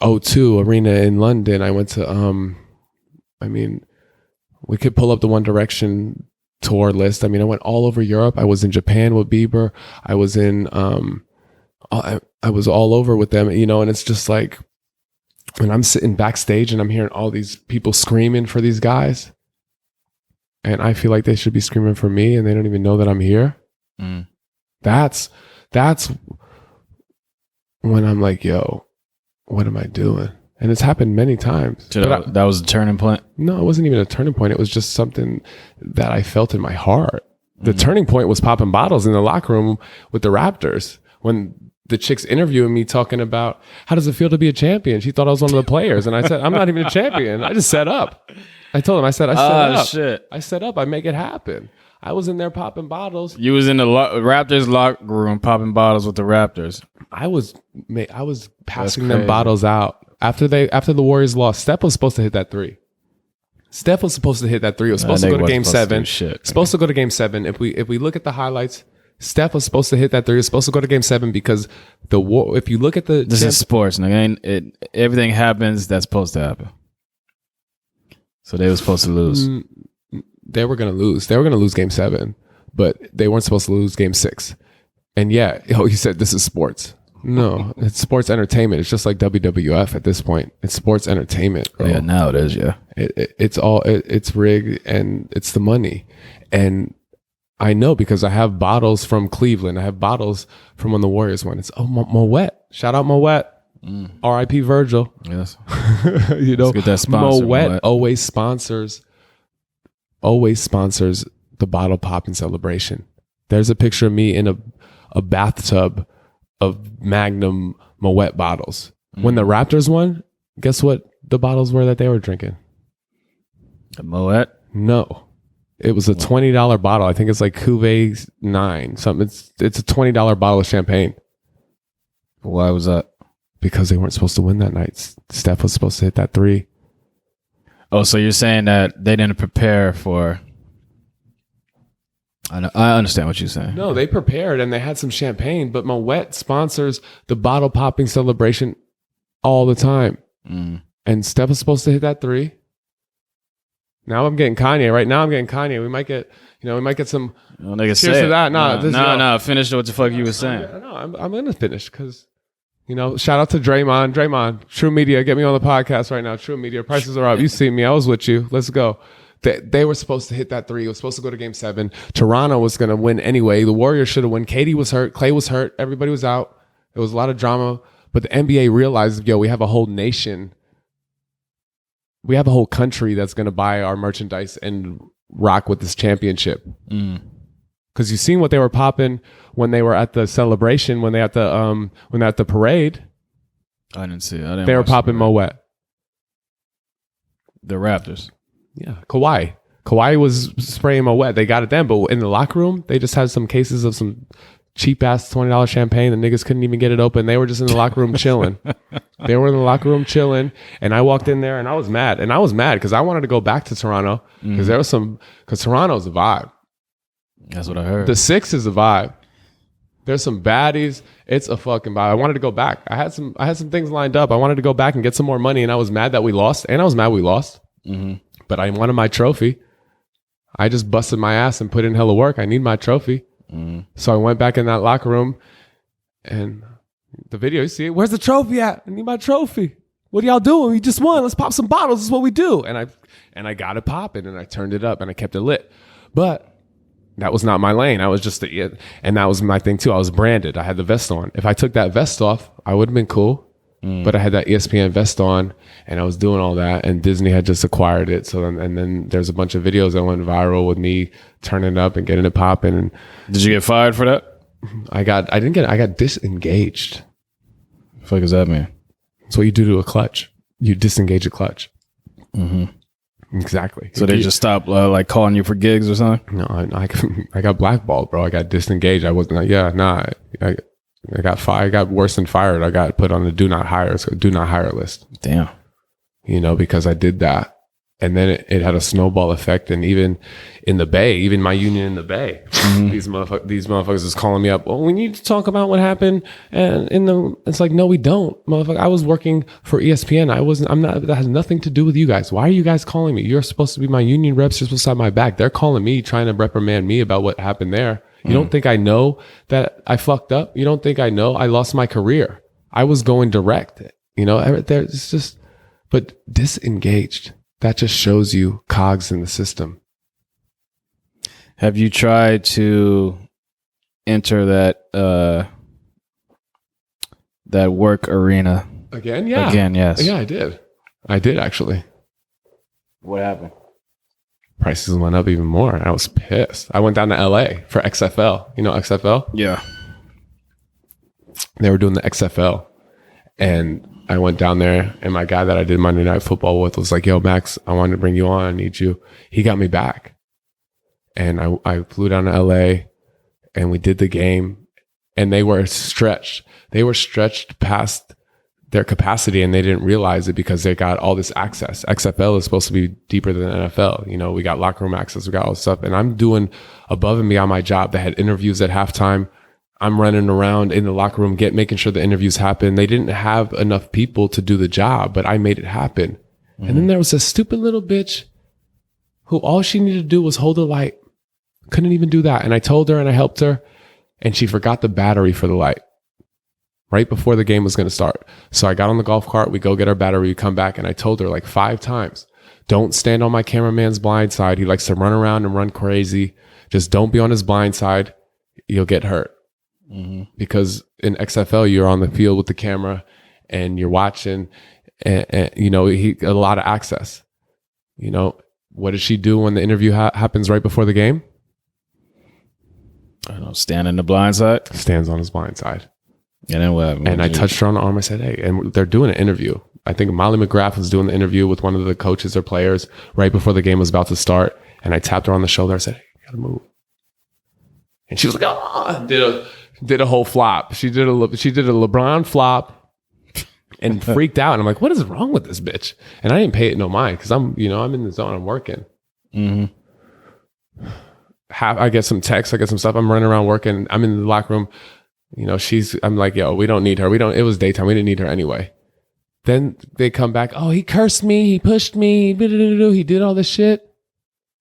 O2 Arena in London. I went to we could pull up the One Direction tour list. I mean, I went all over Europe. I was in Japan with Bieber. I was in I was all over with them, you know, and it's just like when I'm sitting backstage and I'm hearing all these people screaming for these guys, and I feel like they should be screaming for me, and they don't even know that I'm here. That's when I'm like, yo, what am I doing? And it's happened many times. So that was a turning point? No, it wasn't even a turning point. It was just something that I felt in my heart. The turning point was popping bottles in the locker room with the Raptors. When the chick's interviewing me talking about, how does it feel to be a champion? She thought I was one of the players. And I said, I'm not even a champion. I just set up. I told him, I set up. Shit. I set up. I make it happen. I was in there popping bottles. You was in the Raptors locker room popping bottles with the Raptors. I was passing them bottles out after the Warriors lost. Steph was supposed to hit that 3. Steph was supposed to hit that 3. It was supposed to go to Game 7. Supposed to go to Game 7. If we look at the highlights, Steph was supposed to hit that 3. It was supposed to go to Game 7 because if you look at this is sports, nigga. Everything happens that's supposed to happen. So they were supposed to lose. They were going to lose. They were going to lose Game 7, but they weren't supposed to lose Game 6. And yeah, you said this is sports. No, it's sports entertainment. It's just like WWF at this point. It's sports entertainment. Bro. Yeah, now it is. Yeah, it's rigged and it's the money. And I know because I have bottles from Cleveland. I have bottles from when the Warriors won. It's Moet. Shout out Moet. R.I.P. Virgil. Yes. You know, let's get that sponsor. Moet always sponsors the bottle popping celebration. There's a picture of me in a bathtub of Magnum Moet bottles. When the Raptors won, guess what the bottles were that they were drinking? The Moet? No. It was a $20 bottle. I think it's like Cuvée 9. Something. It's a $20 bottle of champagne. Why was that? Because they weren't supposed to win that night. Steph was supposed to hit that 3. Oh, so you're saying that they didn't prepare for... I understand what you're saying. No, they prepared and they had some champagne, but Moet sponsors the bottle popping celebration all the time. And Steph was supposed to hit that 3. Now I'm getting Kanye. Right now I'm getting Kanye. We might get some. Well, they can cheers say to that. No. Finish what the fuck you were saying. No, I'm gonna finish because, shout out to Draymond. Draymond, True Media, get me on the podcast right now. True Media, prices are up. You see me. I was with you. Let's go. They were supposed to hit that 3. It was supposed to go to Game 7. Toronto was going to win anyway. The Warriors should have won. KD was hurt. Clay was hurt. Everybody was out. There was a lot of drama. But the NBA realized, we have a whole nation. We have a whole country that's going to buy our merchandise and rock with this championship. Because you've seen what they were popping when they were at the celebration, when they're at the parade. I didn't see it. They were popping Moet. The Raptors. Yeah, Kawhi was spraying Moet. They got it then, but in the locker room, they just had some cases of some cheap ass $20 champagne. The niggas couldn't even get it open. They were just in the locker room chilling. They were in the locker room chilling, and I walked in there and I was mad. And I was mad because I wanted to go back to Toronto because because Toronto's a vibe. That's what I heard. The 6 is a vibe. There's some baddies. It's a fucking vibe. I wanted to go back. I had some things lined up. I wanted to go back and get some more money, and I was mad that we lost. And I was mad we lost. But I wanted my trophy. I just busted my ass and put in hella work. I need my trophy. So I went back in that locker room, and the video, you see it. Where's the trophy at? I need my trophy. What are y'all doing? We just won. Let's pop some bottles. This is what we do. And I got it popping, and I turned it up, and I kept it lit. But that was not my lane. I was just and that was my thing too. I was branded. I had the vest on. If I took that vest off, I would have been cool. But I had that ESPN vest on, and I was doing all that, and Disney had just acquired it. So then there's a bunch of videos that went viral with me turning it up and getting it popping. And did you get fired for that? I got disengaged. What the fuck does that mean? That's what you do to a clutch. You disengage a clutch. Exactly. So they just stopped like calling you for gigs or something? No, I got blackballed, bro. I got disengaged. I wasn't like, I got fired. I got worse than fired. I got put on the do not hire list. Damn. Because I did that. And then it had a snowball effect. And even in the Bay, even my union in the Bay, these motherfuckers is calling me up. Well, we need to talk about what happened. And it's like, no, we don't, motherfucker. I was working for ESPN. That has nothing to do with you guys. Why are you guys calling me? You're supposed to be my union reps. You're supposed to have my back. They're calling me, trying to reprimand me about what happened there. You don't think I know that I fucked up? You don't think I know I lost my career? I was going direct. It's just, but disengaged. That just shows you cogs in the system. Have you tried to enter that work arena Again? Yeah. Again, yes. Yeah, I did. I did actually. What happened? Prices went up even more. I was pissed. I went down to LA for XFL. You know XFL? Yeah. They were doing the XFL. And I went down there, and my guy that I did Monday Night Football with was like, yo, Max, I wanted to bring you on. I need you. He got me back. And I flew down to LA, and we did the game. And they were stretched. They were stretched past their capacity, and they didn't realize it because they got all this access. XFL is supposed to be deeper than NFL. You know, we got locker room access, we got all this stuff. And I'm doing above and beyond my job. They had interviews at halftime. I'm running around in the locker room, making sure the interviews happen. They didn't have enough people to do the job, but I made it happen. And then there was a stupid little bitch who all she needed to do was hold a light. Couldn't even do that. And I told her and I helped her, and she forgot the battery for the light right before the game was going to start. So I got on the golf cart, we go get our battery, we come back, and I told her like 5 times, don't stand on my cameraman's blind side. He likes to run around and run crazy. Just don't be on his blind side. You'll get hurt. Because in XFL, you're on the field with the camera and you're watching, and you know, a lot of access. You know, what does she do when the interview happens right before the game? I don't know, stand in the blind side. Stands on his blind side. And then what? And I touched her on the arm. I said, hey, and they're doing an interview. I think Molly McGrath was doing the interview with one of the coaches or players right before the game was about to start. And I tapped her on the shoulder. I said, hey, you gotta move. And she was like, oh, did a whole flop. She did a LeBron flop and freaked out. And I'm like, what is wrong with this bitch? And I didn't pay it no mind because I'm in the zone. I'm working. I get some texts. I get some stuff. I'm running around working. I'm in the locker room. You know, I'm like, yo, we don't need her. It was daytime. We didn't need her anyway. Then they come back. Oh, he cursed me. He pushed me. He did all this shit.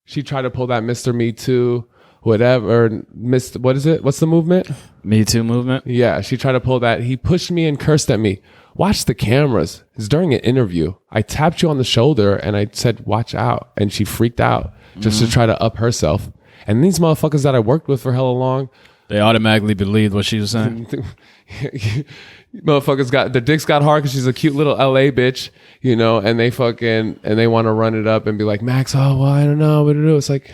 She tried to pull that Mr. Me Too, whatever. What is it? What's the movement? Me Too movement? Yeah. She tried to pull that. He pushed me and cursed at me. Watch the cameras. It's during an interview. I tapped you on the shoulder and I said, watch out. And she freaked out just to try to up herself. And these motherfuckers that I worked with for hella long, they automatically believed what she was saying. Motherfuckers their dicks got hard because she's a cute little LA bitch, you know, and they want to run it up and be like, Max, oh, well, I don't know what to do. It's like,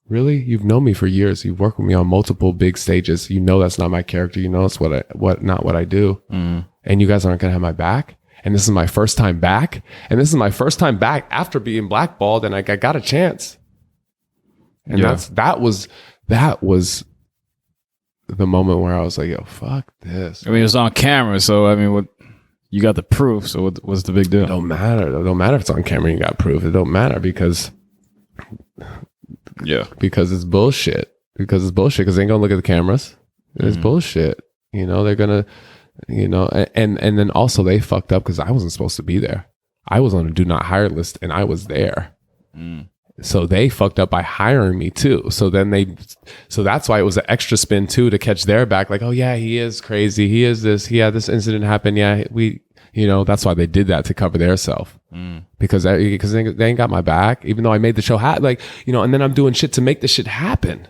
really? You've known me for years. You've worked with me on multiple big stages. You know that's not my character. You know it's not what I do. And you guys aren't gonna have my back. And this is my first time back. And this is my first time back after being blackballed, and I got a chance. And that was the moment where I was like, yo, fuck this. I mean, it was on camera, so I mean, you got the proof, so what's the big deal? It don't matter. It don't matter if it's on camera and you got proof. It don't matter because it's bullshit. Because they ain't gonna look at the cameras. It's bullshit. You know, they're gonna, you know, and then also they fucked up because I wasn't supposed to be there. I was on a do not hire list and I was there. So they fucked up by hiring me too. So that's why it was an extra spin too, to catch their back. Like, oh yeah, he is crazy. He is this. He had this incident happen. Yeah, that's why they did that, to cover their self. Because they ain't got my back, even though I made the show and then I'm doing shit to make the shit happen.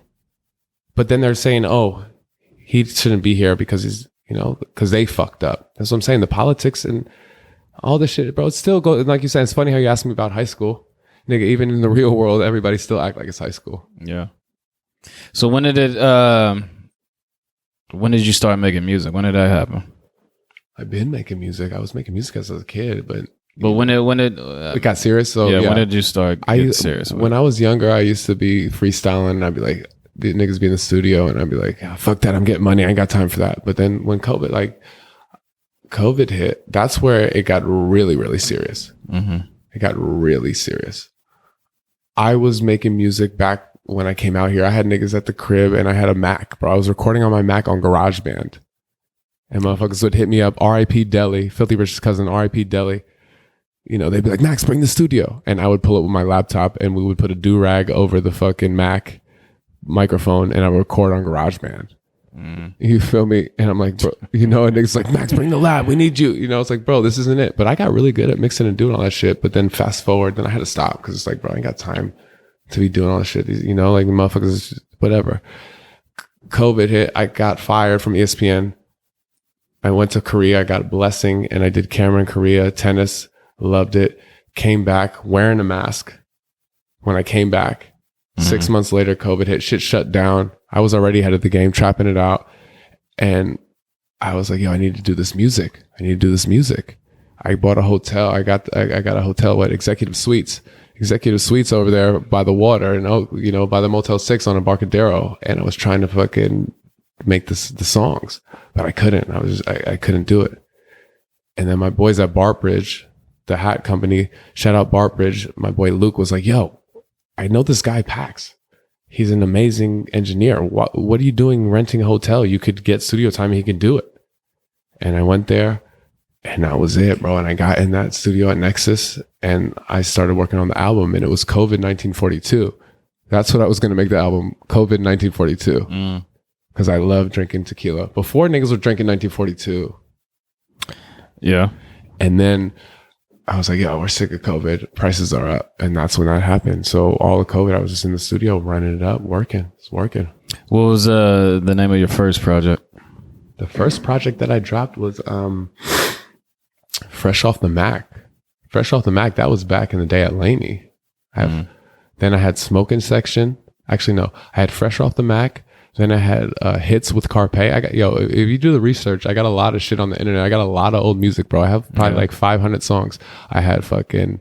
But then they're saying, oh, he shouldn't be here because he's, because they fucked up. That's what I'm saying. The politics and all this shit, bro, it's still goes. Like you said, it's funny how you asked me about high school. Nigga, even in the real world, everybody still act like it's high school. Yeah. So when did you start making music? When did that happen? I've been making music. I was making music as a kid, but when did it got serious? So when did you start getting serious? When I was younger, I used to be freestyling, and I'd be like, the niggas be in the studio, and I'd be like, oh, fuck that, I'm getting money, I ain't got time for that. But then when COVID hit, that's where it got really, really serious. It got really serious. I was making music back when I came out here. I had niggas at the crib and I had a Mac, bro. I was recording on my Mac on GarageBand. And motherfuckers would hit me up, R.I.P. Deli, Filthy Rich's cousin, R.I.P. Deli. You know, they'd be like, Max, bring the studio. And I would pull up with my laptop and we would put a do-rag over the fucking Mac microphone and I would record on GarageBand. You feel me? And I'm like, bro, and niggas like, Max, bring the lab, we need you. It's like, bro, this isn't it. But I got really good at mixing and doing all that shit. But then fast forward, then I had to stop because it's like, bro, I ain't got time to be doing all that shit. Like the motherfuckers, whatever. COVID hit, I got fired from ESPN. I went to Korea. I got a blessing, and I did camera in Korea, tennis, loved it. Came back wearing a mask. When I came back, 6 months later, COVID hit, shit shut down. I was already ahead of the game, trapping it out. And I was like, yo, I need to do this music. I bought a hotel. I got a hotel at Executive Suites over there by the water, and by the Motel 6 on Embarcadero. And I was trying to fucking make the songs, but I couldn't. I couldn't do it. And then my boys at Bartbridge, the hat company, shout out Bartbridge. My boy Luke was like, yo, I know this guy Pax. He's an amazing engineer. What are you doing renting a hotel? You could get studio time and he can do it. And I went there, and that was it, bro. And I got in that studio at Nexus, and I started working on the album, and it was COVID 1942. That's what I was going to make the album, COVID 1942. Because I love drinking tequila. Before niggas were drinking 1942. Yeah. And then I was like, yo, we're sick of COVID. Prices are up. And that's when that happened. So all of COVID, I was just in the studio running it up, working. It's working. What was the name of your first project? The first project that I dropped was Fresh Off the Mac. Fresh Off the Mac, that was back in the day at Laney. Then I had Smoking Section. Actually, no. I had Fresh Off the Mac. Then I had Hits with Carpe. If you do the research, I got a lot of shit on the internet. I got a lot of old music, bro. I have probably like 500 songs. I had fucking...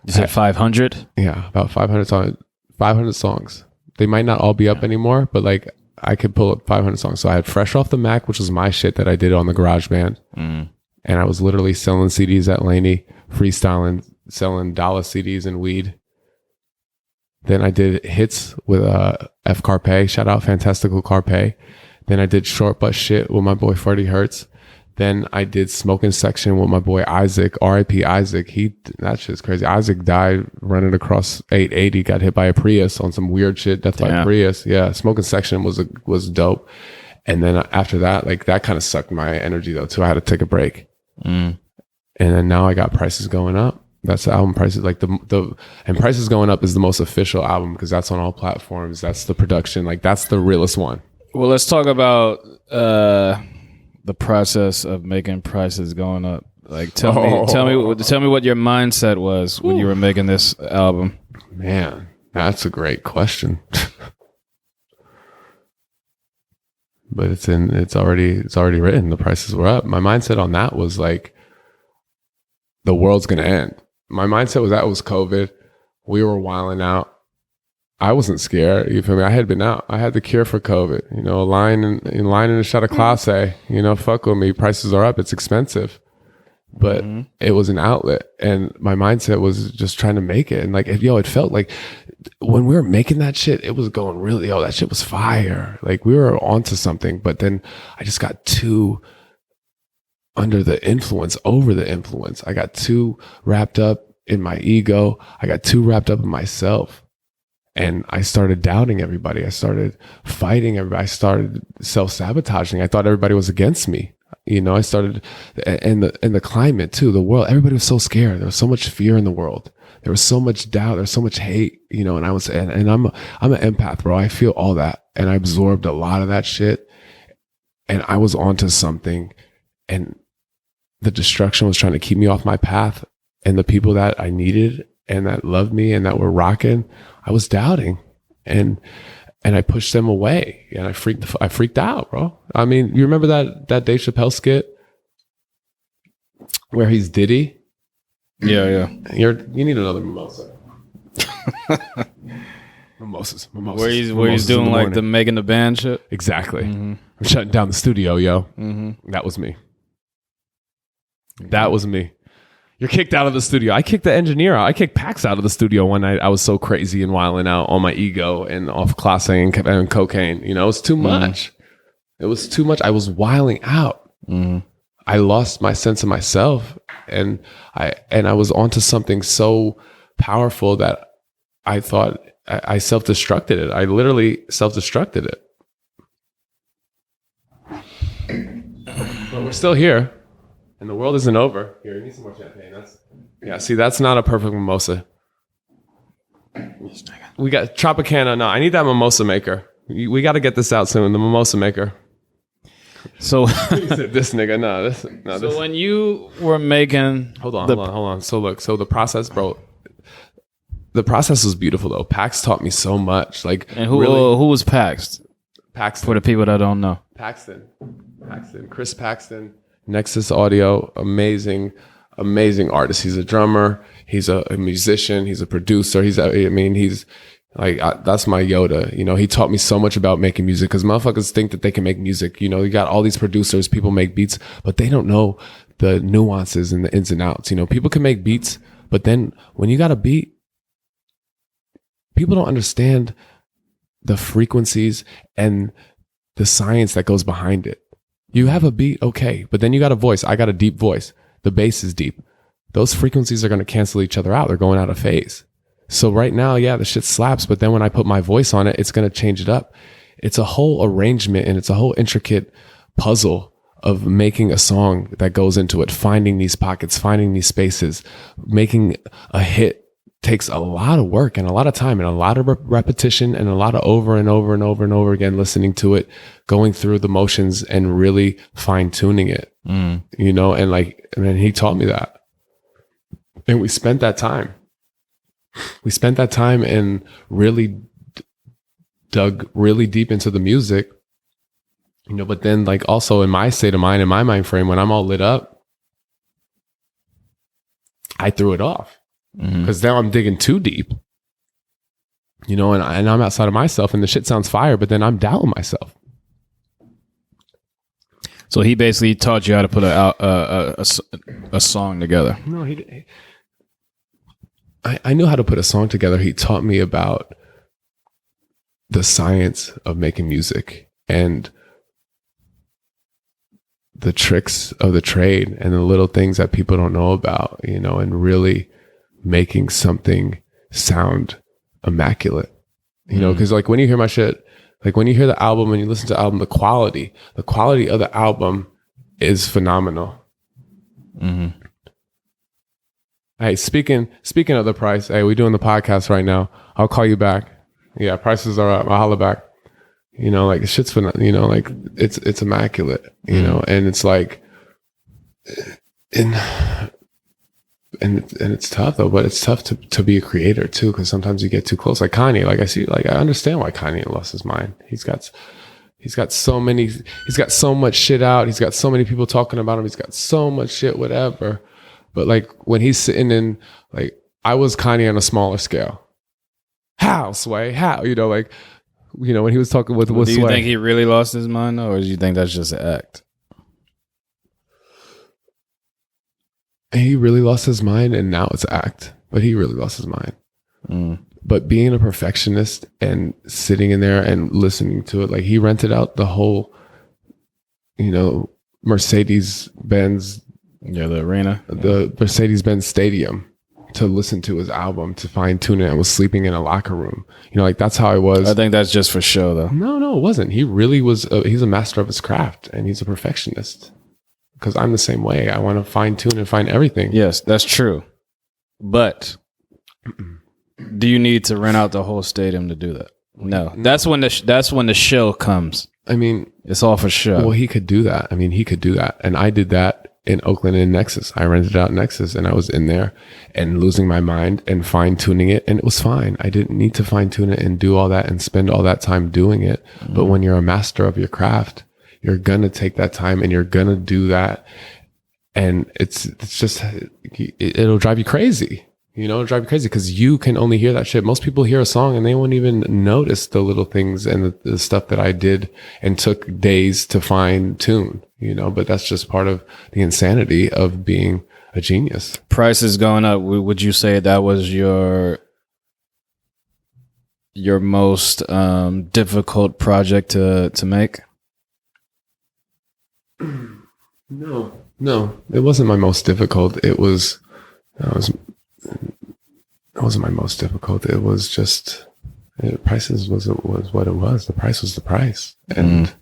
You said 500? Yeah, about 500 songs. 500 songs. They might not all be up anymore, but like I could pull up 500 songs. So I had Fresh Off the Mac, which was my shit that I did on the GarageBand. And I was literally selling CDs at Laney, freestyling, selling dollar CDs and weed. Then I did Hits with F. Carpe. Shout out Fantastical Carpe. Then I did Short But Shit with my boy Freddie Hertz. Then I did Smoking Section with my boy Isaac. R.I.P. Isaac. That shit's crazy. Isaac died running across 880. Got hit by a Prius on some weird shit. Death by Prius. Yeah. Smoking Section was dope. And then after that, like that kind of sucked my energy though too. I had to take a break. And then now I got Prices Going Up. That's the album Prices, like and Prices Going Up is the most official album because that's on all platforms. That's the production, like that's the realest one. Well, let's talk about the process of making Prices Going Up. Like, tell me what your mindset was when you were making this album. Man, that's a great question. But it's already written. The prices were up. My mindset on that was like, the world's gonna end. My mindset was COVID. We were wilding out. I wasn't scared. You feel me? I had been out. I had the cure for COVID. A line in a shot of Class A. Fuck with me. Prices are up. It's expensive. But it was an outlet, and my mindset was just trying to make it. And like, it felt like when we were making that shit, it was going really. That shit was fire. Like we were onto something. But then I just got too over the influence. I got too wrapped up in my ego. I got too wrapped up in myself. And I started doubting everybody. I started fighting everybody. I started self-sabotaging. I thought everybody was against me. I started, and the climate too, the world, everybody was so scared. There was so much fear in the world. There was so much doubt. There was so much hate, and I'm an empath, bro. I feel all that. And I absorbed a lot of that shit. And I was onto something, and the destruction was trying to keep me off my path, and the people that I needed and that loved me and that were rocking, I was doubting, and I pushed them away, and I freaked out, bro. I mean, you remember that Dave Chappelle skit where he's Diddy? Yeah. You need another mimosa. Mimosas. Where he's doing like the Megan the Band shit. Exactly. I'm shutting down the studio, yo. That was me. That was me. You're kicked out of the studio. I kicked the engineer out. I kicked Pax out of the studio one night. I was so crazy and wilding out on my ego and off Class A and cocaine. It was too much. It was too much. I was wilding out. I lost my sense of myself, and I was onto something so powerful that I thought I self-destructed it. I literally self-destructed it. But we're still here. And the world isn't over. Here, you need some more champagne. That's not a perfect mimosa. We got Tropicana. No, I need that mimosa maker. We got to get this out soon. The mimosa maker. So, He said, this nigga, so when you were making, hold on. So look, so the process, bro. The process was beautiful though. Pax taught me so much. Like, and who was Paxed? Paxton. For the people that don't know, Chris Paxton, Nexus Audio, amazing artist. He's a drummer. He's a musician. He's a producer. He's like, that's my Yoda. You know, he taught me so much about making music because motherfuckers think that they can make music. You know, you got all these producers, people make beats, but they don't know the nuances and the ins and outs. You know, people can make beats, but then when you got a beat, people don't understand the frequencies and the science that goes behind it. You have a beat, okay, but then you got a voice. I got a deep voice. The bass is deep. Those frequencies are going to cancel each other out. They're going out of phase. So right now, yeah, the shit slaps, but then when I put my voice on it, it's going to change it up. It's a whole arrangement and it's a whole intricate puzzle of making a song that goes into it, finding these pockets, finding these spaces. Making a hit takes a lot of work and a lot of time and a lot of repetition and a lot of over and over and over and over again, listening to it, going through the motions and really fine tuning it, you know, and like, and then he taught me that. And we spent that time and really dug really deep into the music, you know, but then like also in my state of mind, in my mind frame, when I'm all lit up, I threw it off. Because now I'm digging too deep, you know, and I'm outside of myself and the shit sounds fire, but then I'm doubting myself. So he basically taught you how to put a song together. No, I knew how to put a song together. He taught me about the science of making music and the tricks of the trade and the little things that people don't know about, you know, and really making something sound immaculate, you know, because like when you hear my shit, like when you hear the album and you listen to the album, the quality of the album is phenomenal. Hey, speaking of the price, hey, we doing the podcast right now. I'll call you back. Yeah, prices are up. I'll holler back. You know, like shit's, you know, like it's immaculate, you know, and it's like, and it's tough though, but it's tough to be a creator too, because sometimes you get too close. Like Kanye, like I understand why Kanye lost his mind. He's got so much shit out. He's got so many people talking about him. He's got so much shit, whatever. But like when he's sitting in, like I was Kanye on a smaller scale. How, Sway? How? You know, like, you know, when he was talking with Sway. Do you think he really lost his mind though, or do you think that's just an act? He really lost his mind and now it's act, but he really lost his mind. But being a perfectionist and sitting in there and listening to it, like he rented out the whole, you know, Mercedes-Benz. Yeah, the arena. The Mercedes-Benz Stadium to listen to his album, to fine tune it, and was sleeping in a locker room. You know, like that's how I was. I think that's just for show though. No, it wasn't. He really was, he's a master of his craft and he's a perfectionist. Because I'm the same way. I want to fine tune and find everything. Yes, that's true. But do you need to rent out the whole stadium to do that? No. That's when the show comes. I mean, it's all for show. Well, he could do that. I mean, he could do that. And I did that in Oakland in Nexus. I rented out Nexus and I was in there and losing my mind and fine tuning it. And it was fine. I didn't need to fine tune it and do all that and spend all that time doing it. But when you're a master of your craft, you're going to take that time and you're going to do that. And it's just, it'll drive you crazy. You know, it'll drive you crazy because you can only hear that shit. Most people hear a song and they won't even notice the little things and the stuff that I did and took days to fine tune, you know, but that's just part of the insanity of being a genius. Prices going up. Would you say that was your most difficult project to make? No, it wasn't my most difficult. It wasn't my most difficult. It was just prices was what it was. The price was the price, and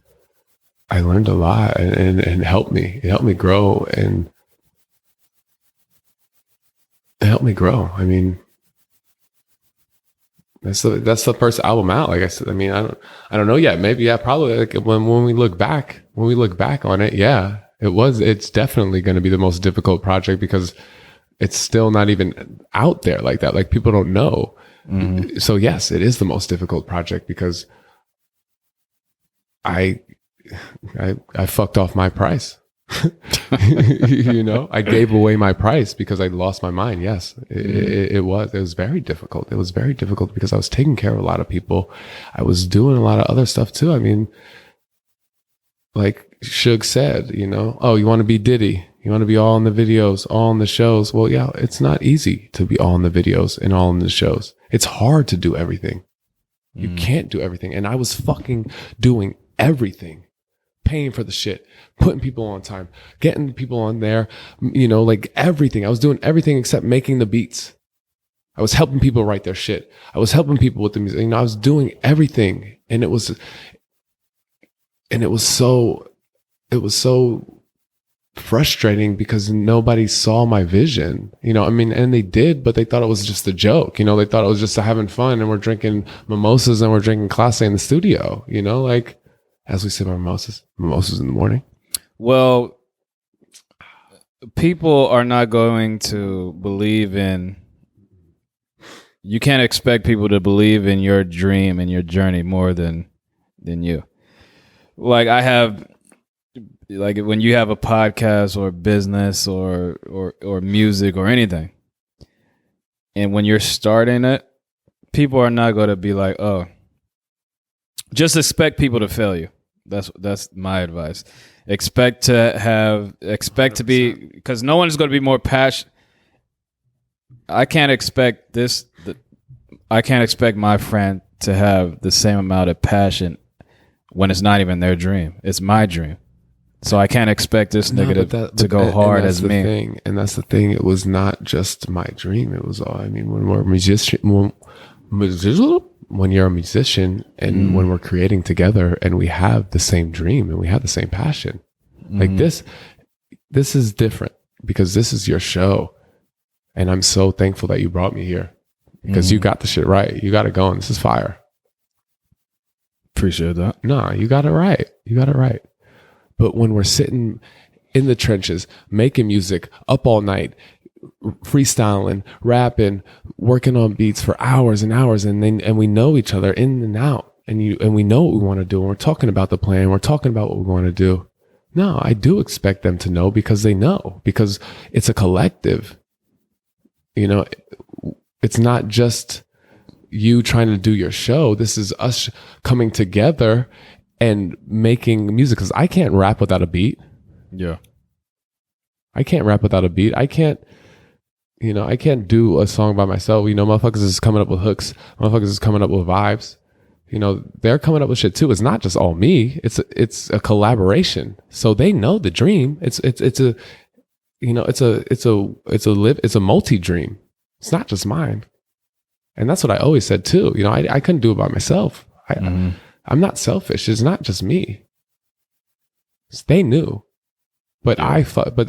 I learned a lot, and it helped me. It helped me grow, and it helped me grow. I mean, that's the first album out. Like I said, I mean, I don't know yet. Maybe, yeah, probably. Like when we look back. when we look back on it, yeah, it's definitely going to be the most difficult project because it's still not even out there like that. Like people don't know. Mm-hmm. So yes, it is the most difficult project because I fucked off my price. You know, I gave away my price because I lost my mind. Yes, it was very difficult. It was very difficult because I was taking care of a lot of people. I was doing a lot of other stuff too. I mean, like Suge said, you know, oh, you want to be Diddy? You want to be all in the videos, all in the shows? Well, yeah, it's not easy to be all in the videos and all in the shows. It's hard to do everything. You can't do everything. And I was fucking doing everything. Paying for the shit, putting people on time, getting people on there, you know, like everything. I was doing everything except making the beats. I was helping people write their shit. I was helping people with the music. You know, I was doing everything. And it was so frustrating because nobody saw my vision, you know, I mean, and they did, but they thought it was just a joke, you know, they thought it was just having fun and we're drinking mimosas and we're drinking clase in the studio, you know, like, as we sip our mimosas in the morning. Well, people are not going to believe in, you can't expect people to believe in your dream and your journey more than you. Like like when you have a podcast or business or music or anything, and when you're starting it, people are not going to be like, oh, just expect people to fail you. That's my advice. Expect to be, because no one is going to be more passionate. I can't expect my friend to have the same amount of passion when it's not even their dream. It's my dream. So I can't expect this nigga to go hard as me. And that's the thing. It was not just my dream. It was all, I mean, when we're when you're a musician and when we're creating together and we have the same dream and we have the same passion, like this is different because this is your show. And I'm so thankful that you brought me here because you got the shit right. You got it going. This is fire. Appreciate that. No, you got it right. You got it right. But when we're sitting in the trenches, making music up all night, freestyling, rapping, working on beats for hours and hours, and we know each other in and out, and we know what we want to do, and we're talking about the plan, we're talking about what we want to do. No, I do expect them to know because they know, because it's a collective. You know, it's not just you trying to do your show. This is us coming together and making music, because I can't rap without a beat. Yeah. I can't rap without a beat. I can't do a song by myself. You know, motherfuckers is coming up with hooks. Motherfuckers is coming up with vibes. You know, they're coming up with shit too. It's not just all me. It's a collaboration. So they know the dream. It's a multi dream. It's not just mine. And that's what I always said too. You know, I couldn't do it by myself. I'm not selfish. It's not just me. They knew. But I fucked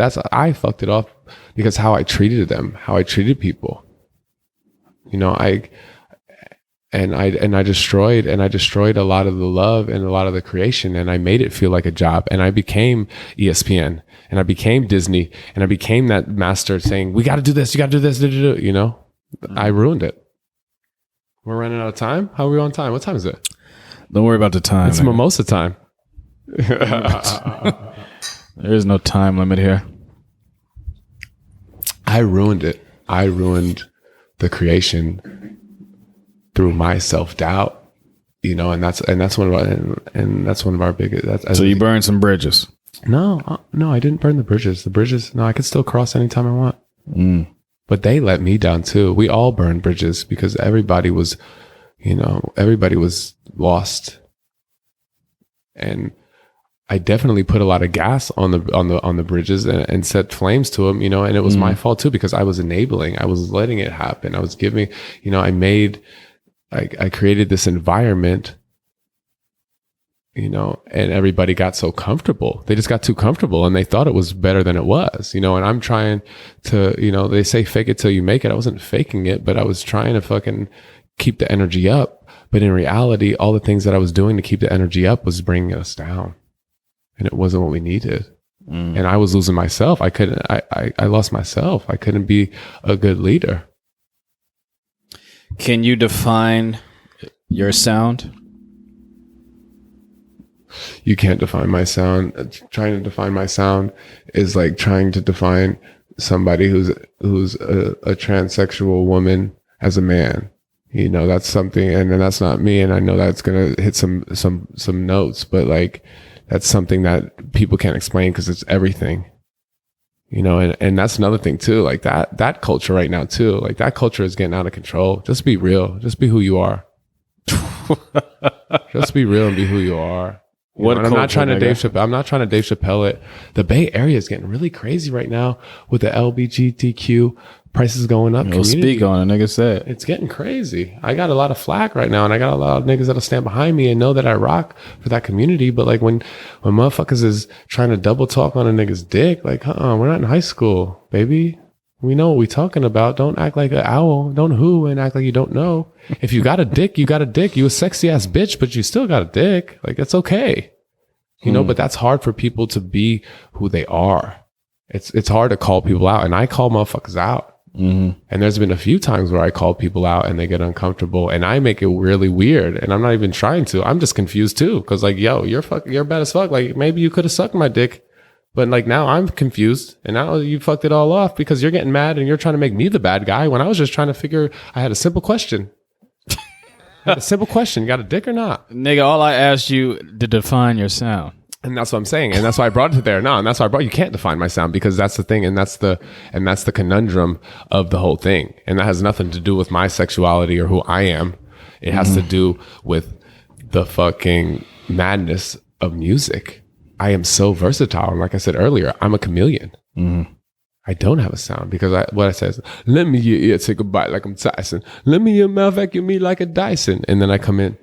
it off because how I treated them, how I treated people. You know, I destroyed a lot of the love and a lot of the creation, and I made it feel like a job. And I became ESPN, and I became Disney, and I became that master saying, "We got to do this. You got to do this." You know, I ruined it. We're running out of time. How are we on time? What time is it? Don't worry about the time. It's mimosa time. There is no time limit here. I ruined it. I ruined the creation through my self-doubt, you know, and that's one of our biggest. So you burned some bridges. No, I didn't burn the bridges. No, I could still cross anytime I want. But they let me down too. We all burned bridges because everybody was lost. And I definitely put a lot of gas on the bridges and set flames to them, you know, and it was my fault too, because I was enabling, I was letting it happen. I was giving, you know, I created this environment, you know, and everybody got so comfortable. They just got too comfortable and they thought it was better than it was, you know, and I'm trying to, you know, they say fake it till you make it. I wasn't faking it, but I was trying to fucking keep the energy up. But in reality, all the things that I was doing to keep the energy up was bringing us down. and it wasn't what we needed. And I was losing myself. I lost myself. I couldn't be a good leader. Can you define your sound? You can't define my sound. Trying to define my sound is like trying to define somebody who's a transsexual woman as a man. You know, that's something, and then that's not me. And I know that's gonna hit some notes, but like that's something that people can't explain because it's everything. You know, and that's another thing too. Like that culture right now too. Like that culture is getting out of control. Just be real. Just be who you are. Just be real and be who you are. I'm not trying to Dave Chappelle it. The Bay Area is getting really crazy right now with the LGBTQ prices going up. Speak on it, nigga said. It's getting crazy. I got a lot of flack right now, and I got a lot of niggas that'll stand behind me and know that I rock for that community. But like when motherfuckers is trying to double talk on a nigga's dick, like, we're not in high school, baby. We know what we talking about. Don't act like an owl. Don't who and act like you don't know. If you got a dick, you got a dick. You a sexy ass bitch, but you still got a dick. Like, it's okay. You know, but that's hard for people to be who they are. It's hard to call people out. And I call motherfuckers out. And there's been a few times where I call people out and they get uncomfortable and I make it really weird. And I'm not even trying to. I'm just confused too. Cause like, yo, you're bad as fuck. Like maybe you could have sucked my dick. But like now I'm confused and now you fucked it all off because you're getting mad and you're trying to make me the bad guy when I was just trying to figure. I had a simple question. You got a dick or not? Nigga, all I asked you to define your sound. And that's what I'm saying. And that's why I brought it there. No, and that's why you can't define my sound because that's the thing. And that's the conundrum of the whole thing. And that has nothing to do with my sexuality or who I am. It has to do with the fucking madness of music. I am so versatile. And like I said earlier, I'm a chameleon. I don't have a sound because what I say is, let me your ear take a bite like I'm Tyson. Let me your mouth vacuum me like a Dyson. And then I come in,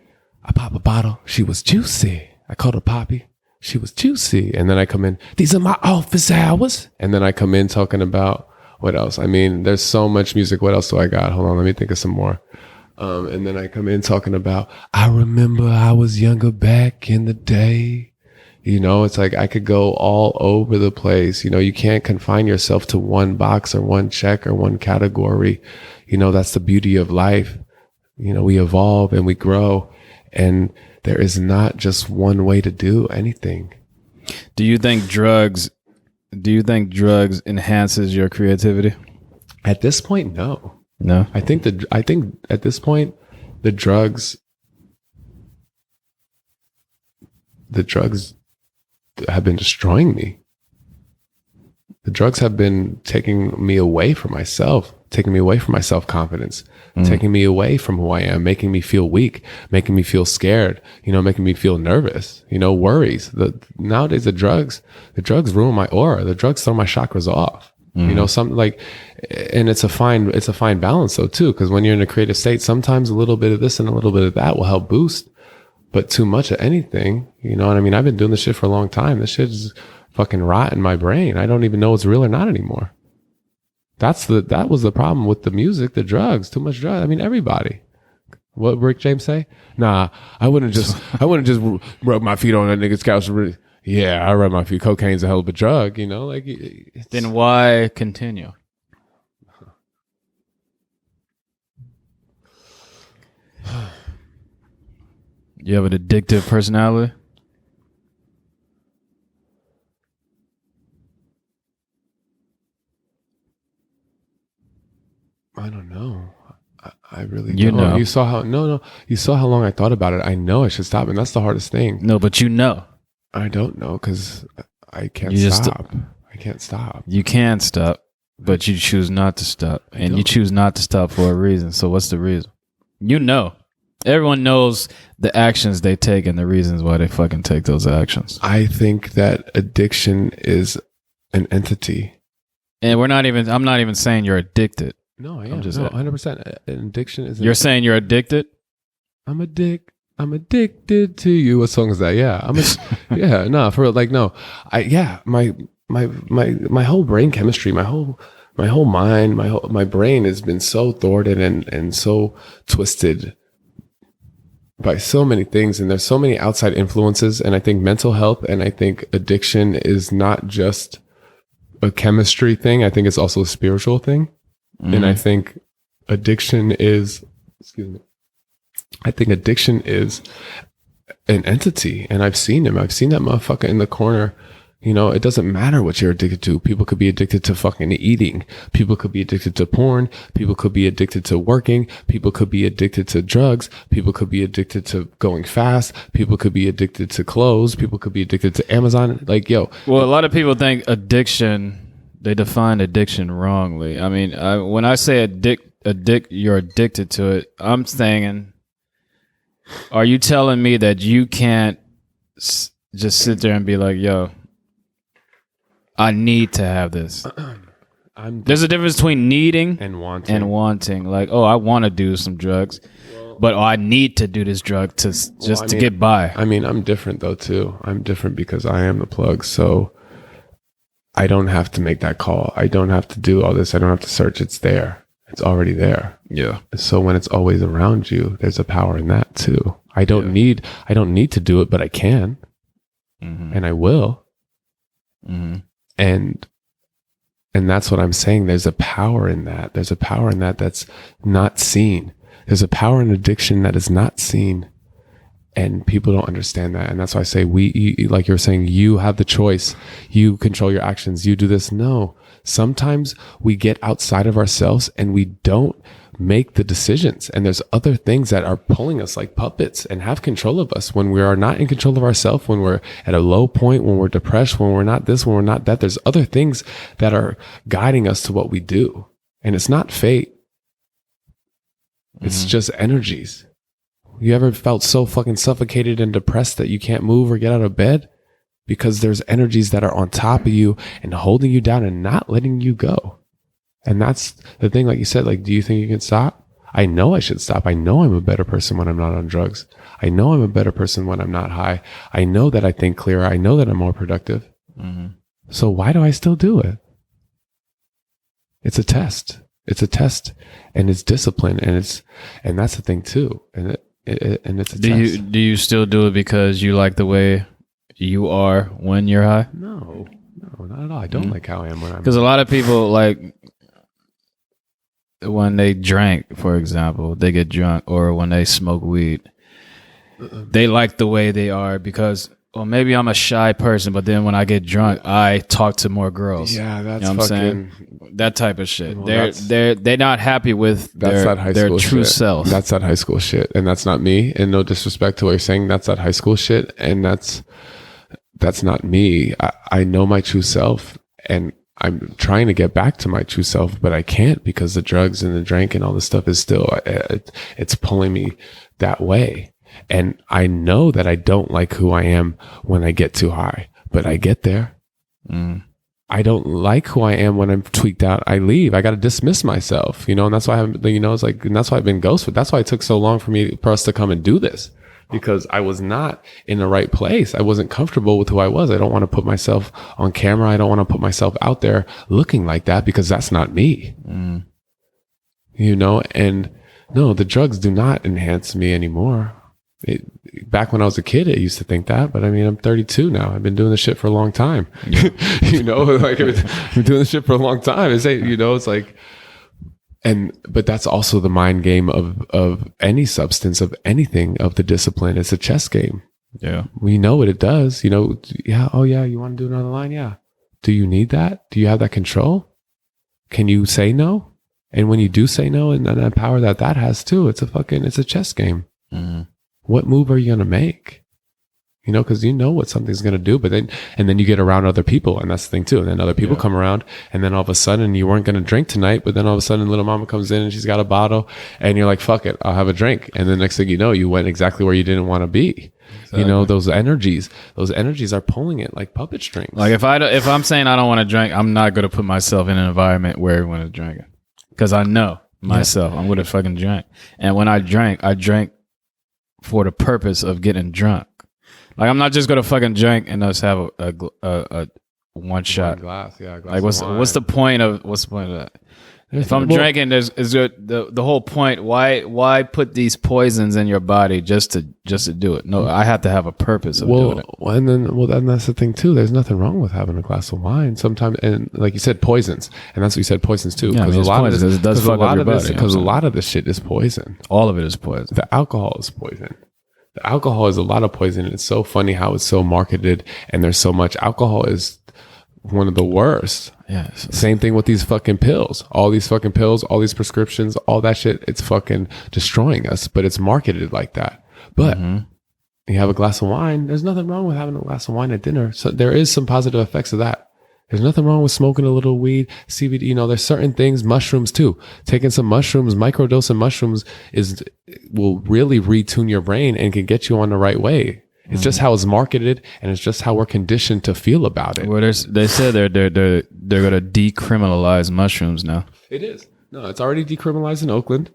I pop a bottle. She was juicy. I called her Poppy. She was juicy. And then I come in, these are my office hours. And then I come in talking about what else? I mean, there's so much music. What else do I got? Hold on. Let me think of some more. And then I come in talking about, I remember I was younger back in the day. You know, it's like I could go all over the place. You know, you can't confine yourself to one box or one check or one category. You know, that's the beauty of life. You know, we evolve and we grow, and there is not just one way to do anything. Do you think drugs enhances your creativity? At this point, no. No. I think at this point, the drugs have been destroying me. The drugs have been taking me away from myself, taking me away from my self-confidence, taking me away from who I am, making me feel weak, making me feel scared, you know, making me feel nervous, you know, worries. Nowadays the drugs ruin my aura. The drugs throw my chakras off. You know, something like, and it's a fine balance though too, because when you're in a creative state, sometimes a little bit of this and a little bit of that will help boost. But too much of anything, you know what I mean? I've been doing this shit for a long time. This shit is fucking rot in my brain. I don't even know it's real or not anymore. That was the problem with the music, the drugs, too much drugs. I mean, everybody. What Rick James say? Nah, I wouldn't just rub my feet on that nigga's couch. Yeah, I rub my feet. Cocaine's a hell of a drug, you know? Like, then why continue? You have an addictive personality? I don't know. I really don't. Know. You saw how long I thought about it. I know I should stop, and that's the hardest thing. No, but you know. I don't know because I can't stop. I can't stop. You can stop, but you choose not to stop. And you choose not to stop for a reason. So what's the reason? You know. Everyone knows the actions they take and the reasons why they fucking take those actions. I think that addiction is an entity. And I'm not even saying you're addicted. No, I am. 100%. An addiction is. You're saying you're addicted? I'm addicted to you. What song is that? Yeah. Yeah, no, for real. Like, no. My whole brain chemistry, my whole mind, my brain has been so thwarted and so twisted by so many things, and there's so many outside influences. And I think mental health and I think addiction is not just a chemistry thing. I think it's also a spiritual thing. And I think addiction is, I think addiction is an entity, and I've seen him. I've seen that motherfucker in the corner. You know, it doesn't matter what you're addicted to. People could be addicted to fucking eating. People could be addicted to porn. People could be addicted to working. People could be addicted to drugs. People could be addicted to going fast. People could be addicted to clothes. People could be addicted to Amazon. Like, yo. Well, a lot of people think addiction, they define addiction wrongly. I mean, when I say you're addicted to it, I'm saying, are you telling me that you can't just sit there and be like, yo, I need to have this? There's a difference between needing and wanting. Like, oh, I want to do some drugs, but I need to do this drug to get by. I mean, I'm different though too. I'm different because I am the plug. So I don't have to make that call. I don't have to do all this. I don't have to search. It's there. It's already there. Yeah. So when it's always around you, there's a power in that too. I don't need to do it, but I can, and I will. And that's what I'm saying. There's a power in that. There's a power in that that's not seen. There's a power in addiction that is not seen. And people don't understand that. And that's why I say like you're saying, you have the choice. You control your actions. You do this. No. Sometimes we get outside of ourselves and we don't make the decisions. And there's other things that are pulling us like puppets and have control of us when we are not in control of ourselves, when we're at a low point, when we're depressed, when we're not this, when we're not that. There's other things that are guiding us to what we do. And it's not fate. It's just energies. You ever felt so fucking suffocated and depressed that you can't move or get out of bed? Because there's energies that are on top of you and holding you down and not letting you go. And that's the thing, like you said, like, do you think you can stop? I know I should stop. I know I'm a better person when I'm not on drugs. I know I'm a better person when I'm not high. I know that I think clearer. I know that I'm more productive. So why do I still do it? It's a test. It's a test, and it's discipline, and that's the thing too. And it's a test. Do you still do it because you like the way you are when you're high? No, not at all. I don't like how I am when I'm. Because a lot of people, like, when they drank, for example, they get drunk, or when they smoke weed, they like the way they are because, well, maybe I'm a shy person, but then when I get drunk, I talk to more girls. Yeah, that's, you know what I'm saying? That type of shit. Well, they're not happy with their true self. That's that high school shit, and that's not me. And no disrespect to what you're saying, that's that high school shit, and that's not me. I know my true self, and I'm trying to get back to my true self, but I can't because the drugs and the drink and all this stuff is still, it's pulling me that way. And I know that I don't like who I am when I get too high, but I get there. I don't like who I am when I'm tweaked out. I leave. I got to dismiss myself, and that's why I haven't, it's like, and that's why I've been ghosted. That's why it took so long for us to come and do this, because I was not in the right place. I wasn't comfortable with who I was. I don't want to put myself on camera. I don't want to put myself out there looking like that because that's not me, and no, the drugs do not enhance me anymore. Back when I was a kid, I used to think that, but I mean, I'm 32 now. I've been doing this shit for a long time. Like I've been doing this shit for a long time. It's like, but that's also the mind game of any substance, of anything, of the discipline. It's a chess game. Yeah. We know what it does, yeah. Oh yeah. You want to do another line? Yeah. Do you need that? Do you have that control? Can you say no? And when you do say no, and that power that has too, it's a chess game. What move are you going to make? Because what something's going to do, but then you get around other people, and that's the thing too. And then other people come around, and then all of a sudden you weren't going to drink tonight, but then all of a sudden little mama comes in and she's got a bottle, and you're like, fuck it, I'll have a drink. And then next thing you know, you went exactly where you didn't want to be. Exactly. Those energies are pulling it like puppet strings. Like if I'm saying I don't want to drink, I'm not going to put myself in an environment where everyone is drinking, because I know myself. I'm going to fucking drink. And when I drank for the purpose of getting drunk. Like, I'm not just gonna fucking drink and just have a one shot glass. Yeah, like what's the point of that? If I'm drinking, the whole point. Why put these poisons in your body just to do it? No, I have to have a purpose of doing it. Then that's the thing too. There's nothing wrong with having a glass of wine sometimes, and like you said, poisons, and that's what you said, poisons too. Because a lot of this, it does fuck up your body. Because a lot of this shit is poison. All of it is poison. The alcohol is poison. The alcohol is a lot of poison. It's so funny how it's so marketed, and there's so much alcohol is one of the worst. Yeah. Same thing with these fucking pills. All these fucking pills, all these prescriptions, all that shit, it's fucking destroying us, but it's marketed like that. But you have a glass of wine, there's nothing wrong with having a glass of wine at dinner. So there is some positive effects of that. There's nothing wrong with smoking a little weed, CBD, you know, there's certain things, mushrooms too. Taking some mushrooms, microdosing mushrooms will really retune your brain and can get you on the right way. It's just how it's marketed, and it's just how we're conditioned to feel about it. Well, they said they're going to decriminalize mushrooms now. It is. No, it's already decriminalized in Oakland.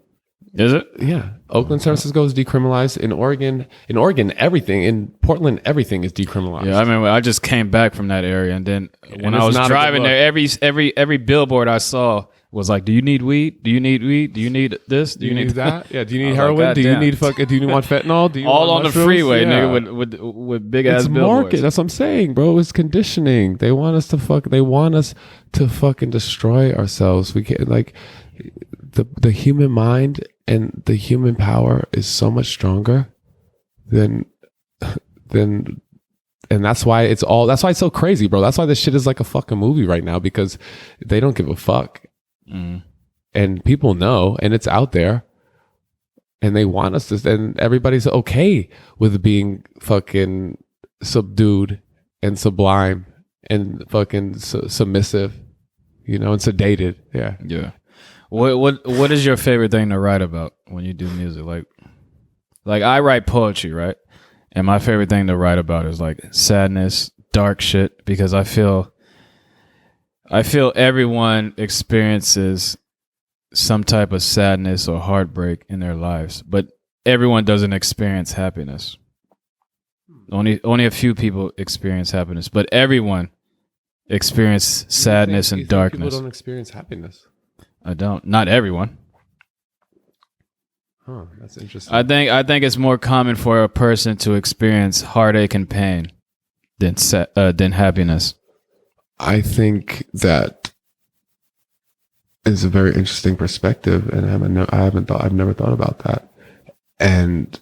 Is it? Yeah. Oakland, San Francisco is decriminalized. In Oregon, everything. In Portland, everything is decriminalized. Yeah, I remember I just came back from that area, and then when I was driving there, every billboard I saw was like, "Do you need weed? Do you need weed? Do you need this? Do you need that? Yeah. Do you need heroin? Do you need fucking? Do you want fentanyl? Do you all want on mushrooms? The freeway, nigga, with big ass billboards. Market. That's what I'm saying, bro. It's conditioning. They want us to fucking destroy ourselves. We can't like the human mind and the human power is so much stronger than. And that's why it's so crazy, bro. That's why this shit is like a fucking movie right now, because they don't give a fuck. And people know, and it's out there, and they want us to, and everybody's okay with being fucking subdued and sublime and fucking submissive, you know, and sedated. Yeah. What is your favorite thing to write about when you do music? Like I write poetry, right? And my favorite thing to write about is like sadness, dark shit, because I feel everyone experiences some type of sadness or heartbreak in their lives, but everyone doesn't experience happiness. Only a few people experience happiness, but everyone experiences sadness and darkness. People don't experience happiness. I don't. Not everyone. Huh, that's interesting. I think it's more common for a person to experience heartache and pain than happiness. I think that is a very interesting perspective, and I've never thought about that. And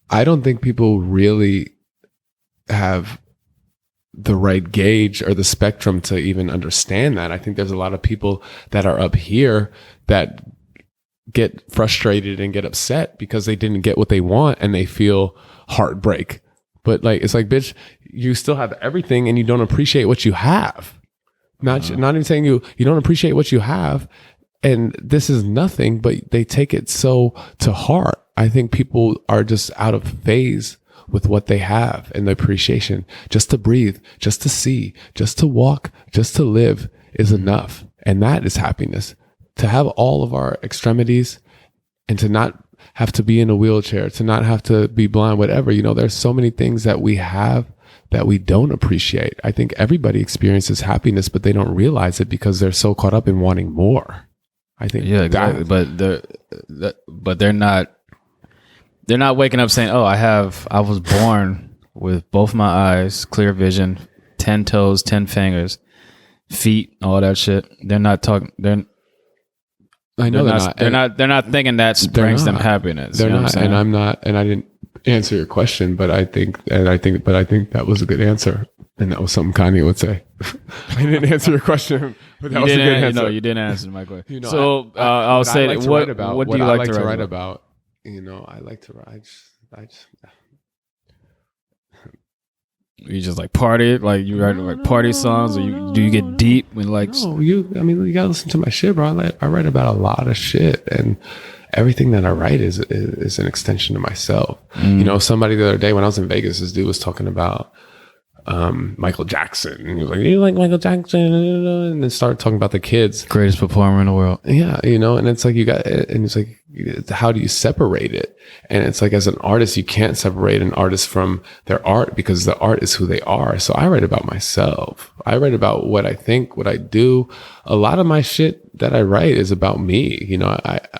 I don't think people really have the right gauge or the spectrum to even understand that. I think there's a lot of people that are up here that get frustrated and get upset because they didn't get what they want, and they feel heartbreak. But like, it's like, bitch, you still have everything and you don't appreciate what you have. Not even saying you don't appreciate what you have, and this is nothing, but they take it so to heart. I think people are just out of phase with what they have and the appreciation. Just to breathe, just to see, just to walk, just to live is enough. And that is happiness. To have all of our extremities and to not have to be in a wheelchair, to not have to be blind, whatever, you know, there's so many things that we have that we don't appreciate. I think everybody experiences happiness, but they don't realize it because they're so caught up in wanting more. I think, yeah, exactly. But they're not waking up saying, "Oh, I was born with both my eyes, clear vision, 10 toes, 10 fingers, feet, all that shit." They're not talking. I know they're not thinking that brings them happiness. They're not, and I'm not, and I didn't answer your question, but I think that was a good answer, and that was something Kanye would say. I didn't answer your question, but that was a good answer. No, you didn't answer my question. You know, so I'll say like what do you like to write about? You know, I like to write. You just like party, like you write like party songs, or do you get deep when like? No, you gotta listen to my shit, bro. I write about a lot of shit, and everything that I write is an extension of myself. You know, somebody the other day when I was in Vegas, this dude was talking about Michael Jackson. And he was like, you like Michael Jackson? And then started talking about the kids. Greatest performer in the world. Yeah, and it's like and it's like, how do you separate it? And it's like, as an artist, you can't separate an artist from their art, because the art is who they are. So I write about myself. I write about what I think, what I do. A lot of my shit that I write is about me.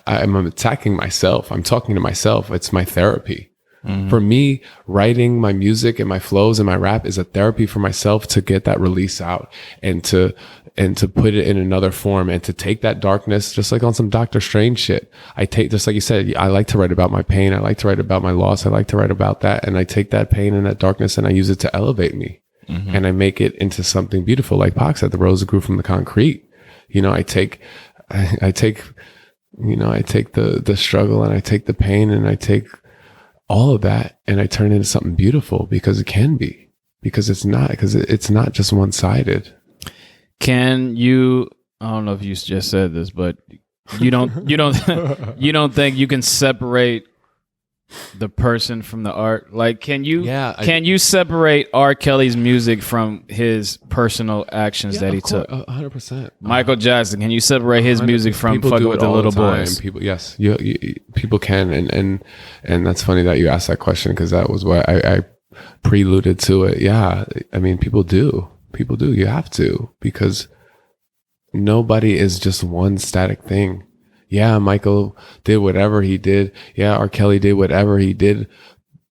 I'm attacking myself. I'm talking to myself. It's my therapy. Mm-hmm. For me, writing my music and my flows and my rap is a therapy for myself to get that release out and to put it in another form and to take that darkness, just like on some Doctor Strange shit. Just like you said, I like to write about my pain. I like to write about my loss. I like to write about that. And I take that pain and that darkness and I use it to elevate me. Mm-hmm. And I make it into something beautiful. Like Pac said, the rose grew from the concrete. I take the struggle and I take the pain and I take all of that and I turn it into something beautiful, because it can be, because it's not just one-sided. Can you, I don't know if you just said this, but you don't think you can separate the person from the art? Like, can you separate R. Kelly's music from his personal actions that he took? 100%. Michael Jackson, can you seprate his music from fucking with the little boys? People, yes, people can, and that's funny that you asked that question, because that was what I preluded to it. Yeah, I mean, people do. You have to, because nobody is just one static thing. Yeah, Michael did whatever he did. Yeah, R. Kelly did whatever he did.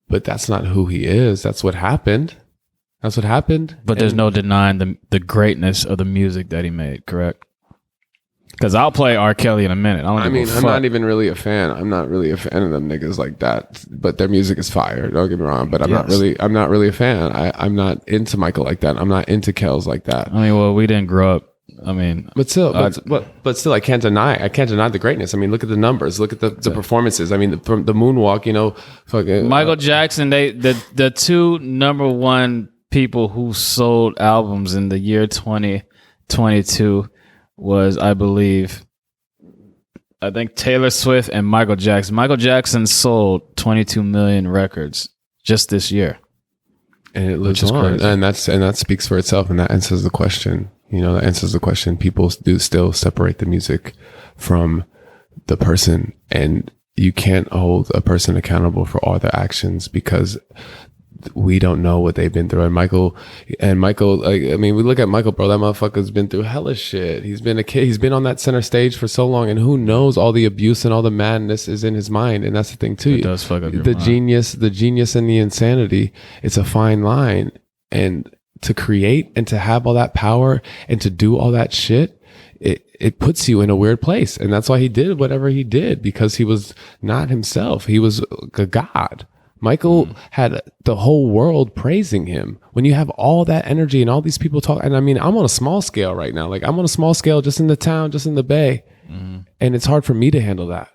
But that's not who he is. That's what happened. But there's no denying the greatness of the music that he made, correct? Because I'll play R. Kelly in a minute. I'm not even really a fan. I'm not really a fan of them niggas like that. But their music is fire. Don't get me wrong. But I'm not really a fan. I'm not into Michael like that. I'm not into Kells like that. I mean, well, we didn't grow up. But still, I can't deny the greatness. I mean, look at the numbers, look at the performances. I mean, from the moonwalk, Michael Jackson, the two number one people who sold albums in the year 2022 was, I think Taylor Swift and Michael Jackson. Michael Jackson sold 22 million records just this year, and it lives on, and that speaks for itself, and that answers the question. That answers the question. People do still separate the music from the person, and you can't hold a person accountable for all their actions, because we don't know what they've been through. And Michael, we look at Michael, bro, that motherfucker's been through hella shit. He's been a kid. He's been on that center stage for so long, and who knows, all the abuse and all the madness is in his mind. And that's the thing too. It does fuck up your mind. The genius and the insanity. It's a fine line. And to create and to have all that power and to do all that shit, it puts you in a weird place. And that's why he did whatever he did, because he was not himself. He was a god. Michael had the whole world praising him. When you have all that energy and all these people talk, and I mean, I'm on a small scale right now. Like, I'm on a small scale just in the town, just in the Bay. Mm-hmm. And it's hard for me to handle that.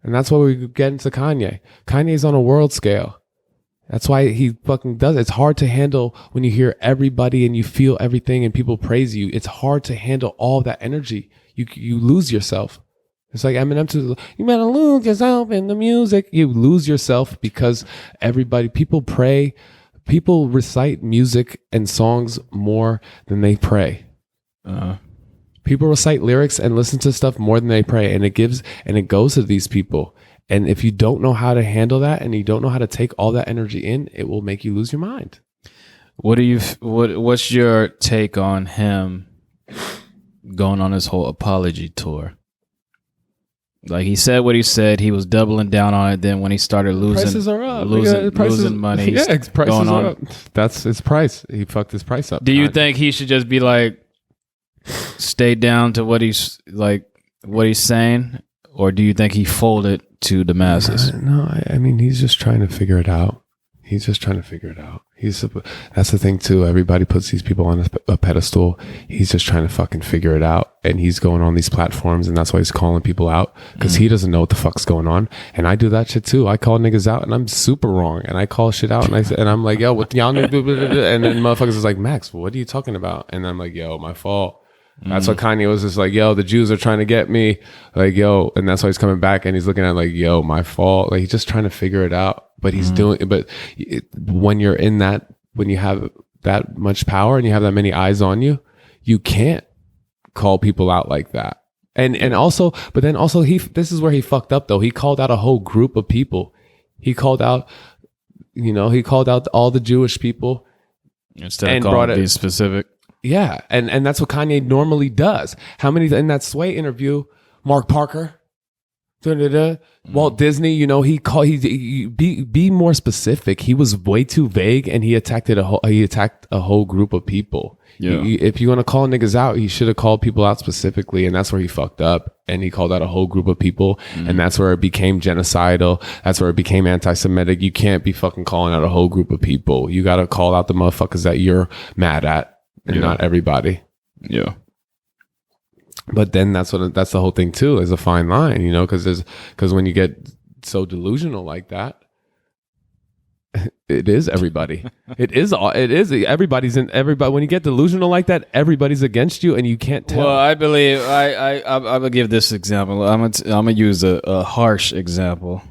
And that's why we get into Kanye. Kanye's on a world scale. That's why he fucking does it. It's hard to handle when you hear everybody and you feel everything and people praise you. It's hard to handle all that energy. You lose yourself. It's like Eminem you better lose yourself in the music. You lose yourself because people pray. People recite music and songs more than they pray. People recite lyrics and listen to stuff more than they pray. And it goes to these people. And if you don't know how to handle that and you don't know how to take all that energy in, it will make you lose your mind. What's your take on him going on his whole apology tour? Like, he said what he said, he was doubling down on it. Then when he started prices are up. losing money, prices are up. That's his price. He fucked his price up. Do you think he should just be like, stay down to what he's saying? Or do you think he folded to the masses? No, I mean, he's just trying to figure it out. That's the thing too. Everybody puts these people on a pedestal. He's just trying to fucking figure it out. And he's going on these platforms, and that's why he's calling people out, because he doesn't know what the fuck's going on. And I do that shit too. I call niggas out, and I'm super wrong. And I call shit out, and I'm like, yo, what y'all niggas do? And then motherfuckers is like, Max, what are you talking about? And I'm like, yo, my fault. That's what Kanye was just like, yo, the Jews are trying to get me. Like, yo, and that's why he's coming back and he's looking at like, yo, my fault. Like, he's just trying to figure it out. But he's doing it. But when you're in that when you have that much power and you have that many eyes on you, you can't call people out like that. And also, but then also this is where he fucked up though. He called out a whole group of people. He called out, all the Jewish people instead of calling these specific. Yeah, and that's what Kanye normally does. How many in that Sway interview? Mark Parker, Walt Disney. He be more specific. He was way too vague, and he attacked a whole group of people. Yeah. If you want to call niggas out, he should have called people out specifically, and that's where he fucked up. And he called out a whole group of people, and that's where it became genocidal. That's where it became anti-Semitic. You can't be fucking calling out a whole group of people. You got to call out the motherfuckers that you're mad at. And not everybody. Yeah. But then that's the whole thing too. There's a fine line, because when you get so delusional like that, it is everybody. It is everybody's in everybody. When you get delusional like that, everybody's against you, and you can't tell. Well, I believe I'm gonna give this example. I'm gonna use a harsh example.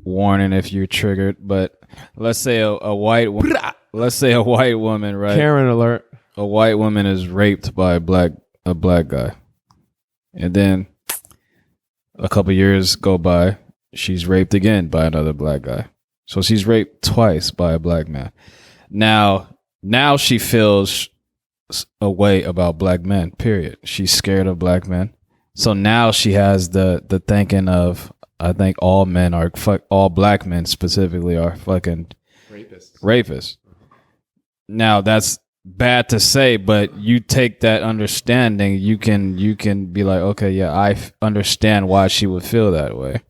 Warning if you're triggered, but let's say a white woman. Let's say a white woman, right? Karen alert. A white woman is raped by a black guy. And then a couple years go by, she's raped again by another black guy. So she's raped twice by a black man. Now she feels a way about black men, period. She's scared of black men. So now she has the thinking of, I think all black men specifically are fucking rapists. Now that's bad to say, but you take that understanding, you can be like, okay, yeah, I understand why she would feel that way.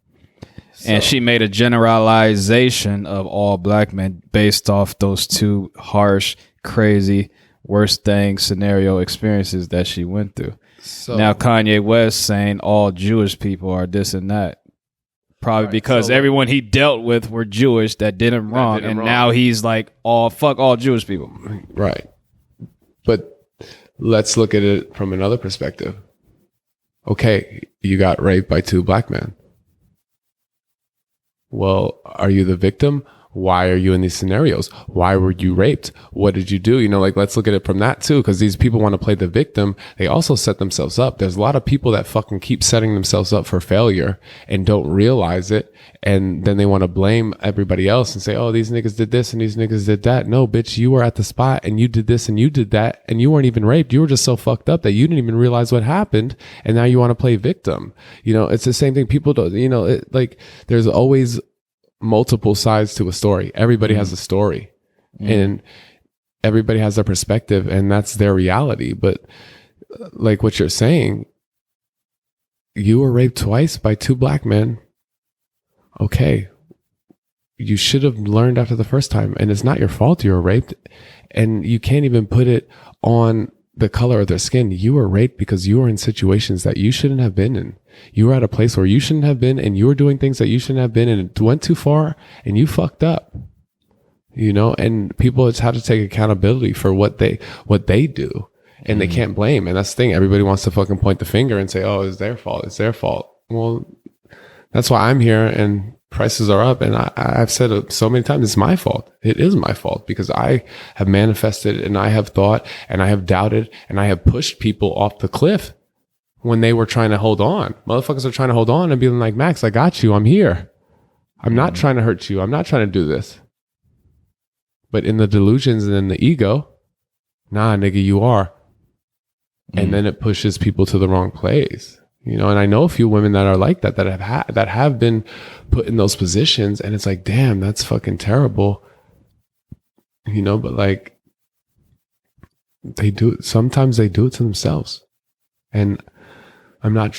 And she made a generalization of all black men based off those two harsh, crazy, worst thing scenario experiences that she went through. So now Kanye West saying all Jewish people are this and that. Probably because everyone he dealt with were Jewish that did him wrong, and now he's like, fuck all Jewish people. Right. But let's look at it from another perspective. Okay, you got raped by two black men. Well, are you the victim? Why are you in these scenarios? Why were you raped? What did you do? Let's look at it from that too, because these people want to play the victim. They also set themselves up. There's a lot of people that fucking keep setting themselves up for failure and don't realize it. And then they want to blame everybody else and say, oh, these niggas did this and these niggas did that. No, bitch, you were at the spot and you did this and you did that. And you weren't even raped. You were just so fucked up that you didn't even realize what happened. And now you want to play victim. It's the same thing. People don't, there's always multiple sides to a story. Everybody has a story and everybody has their perspective, and that's their reality. But like what you're saying, you were raped twice by two black men. Okay. You should have learned after the first time, and it's not your fault you were raped, and you can't even put it on the color of their skin. You were raped because you were in situations that you shouldn't have been in. You were at a place where you shouldn't have been, and you were doing things that you shouldn't have been, and it went too far, and you fucked up. And people just have to take accountability for what they do, and they can't blame. And that's the thing. Everybody wants to fucking point the finger and say, oh, it's their fault. It's their fault. Well, that's why I'm here, and prices are up. And I've said it so many times, it's my fault. It is my fault because I have manifested, and I have thought, and I have doubted, and I have pushed people off the cliff when they were trying to hold on. Motherfuckers are trying to hold on and being like, Max, I got you. I'm here. I'm not trying to hurt you. I'm not trying to do this. But in the delusions and in the ego, nah, nigga, you are. And then it pushes people to the wrong place. And I know a few women that are like that, that have been put in those positions, and it's like, damn, that's fucking terrible. But like, sometimes they do it to themselves. And I'm not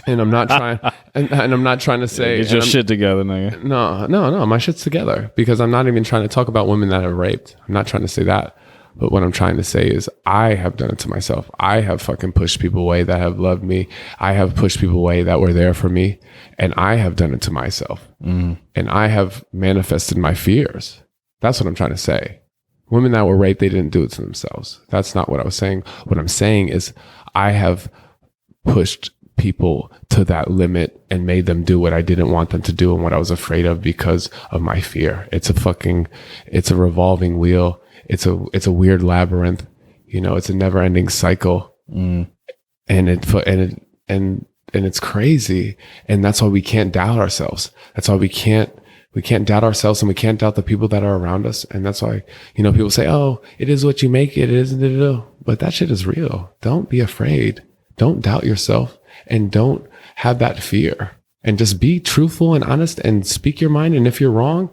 trying, and I'm not trying to say, get your shit together, nigga. No, my shit's together, because I'm not even trying to talk about women that are raped. I'm not trying to say that. But what I'm trying to say is I have done it to myself. I have fucking pushed people away that have loved me. I have pushed people away that were there for me. And I have done it to myself. And I have manifested my fears. That's what I'm trying to say. Women that were raped, they didn't do it to themselves. That's not what I was saying. What I'm saying is I have pushed people to that limit and made them do what I didn't want them to do and what I was afraid of because of my fear. It's a revolving wheel. It's a weird labyrinth. You know, it's a never ending cycle. And it's crazy. And that's why we can't doubt ourselves. That's why we can't doubt ourselves, and we can't doubt the people that are around us. And that's why, you know, people say, oh, it is what you make it. It isn't. But that shit is real. Don't be afraid. Don't doubt yourself, and don't have that fear, and just be truthful and honest and speak your mind. And if you're wrong,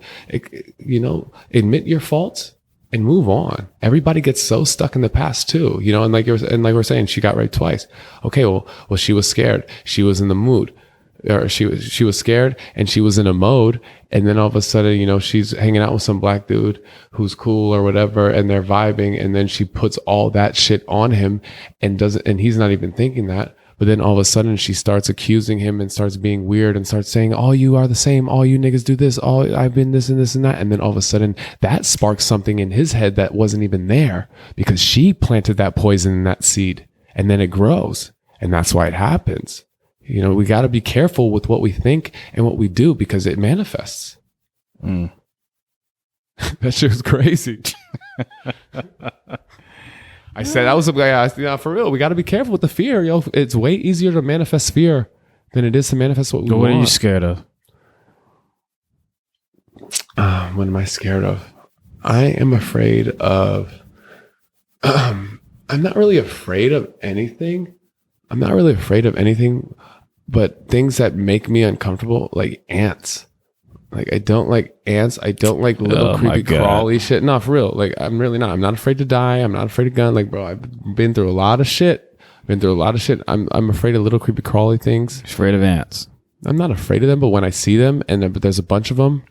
you know, admit your faults and move on. Everybody gets so stuck in the past too, you know, and like we're saying, she got raped twice. Okay. Well, she was scared. She was in the mood, or she was scared, and she was in a mode. And then all of a sudden, you know, she's hanging out with some black dude who's cool or whatever, and they're vibing. And then she puts all that shit on him and he's not even thinking that. But then all of a sudden she starts accusing him and starts being weird and starts saying, all you are the same. All you niggas do this. All I've been this and this and that. And then all of a sudden that sparks something in his head that wasn't even there, because she planted that poison in that seed, and then it grows. And that's why it happens. You know, we got to be careful with what we think and what we do, because it manifests. That shit was crazy. I said, that was a guy, for real. We got to be careful with the fear, yo. It's way easier to manifest fear than it is to manifest what we want. What are you scared of? What am I scared of? I am afraid of, I'm not really afraid of anything. But things that make me uncomfortable, like ants. Like, I don't like ants. I don't like little creepy crawly shit. No, for real. Like, I'm really not. I'm not afraid to die. I'm not afraid of gun. Like, bro, I've been through a lot of shit. I'm afraid of little creepy crawly things. Afraid of ants. I'm not afraid of them, but when I see them and there's a bunch of them,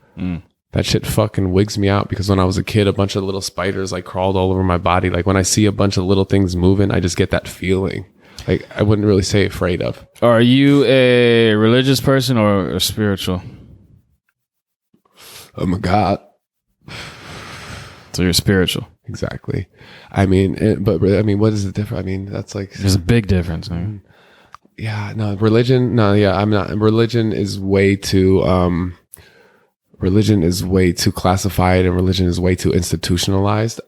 that shit fucking wigs me out. Because when I was a kid, a bunch of little spiders like crawled all over my body. Like, when I see a bunch of little things moving, I just get that feeling. Like, I wouldn't really say afraid of. Are you a religious person or a spiritual? Oh my God. So you're spiritual. Exactly. I mean, but what is the difference? I mean, that's like, there's a big difference, man. Yeah, no, religion. No, yeah, I'm not. Religion is way too classified, and religion is way too institutionalized.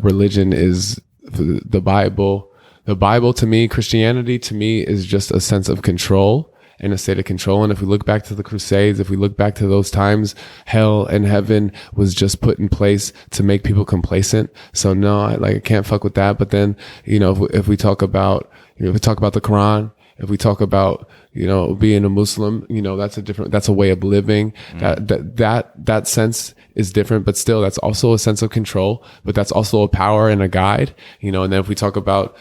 Religion is the Bible. The Bible to me, Christianity to me, is just a sense of control and a state of control. And if we look back to the Crusades, if we look back to those times, hell and heaven was just put in place to make people complacent. So no, I can't fuck with that. But then, you know, if we talk about, you know, if we talk about the Quran, if we talk about, you know, being a Muslim, you know, that's a way of living. That sense is different, but still that's also a sense of control, but that's also a power and a guide, you know. And then if we talk about,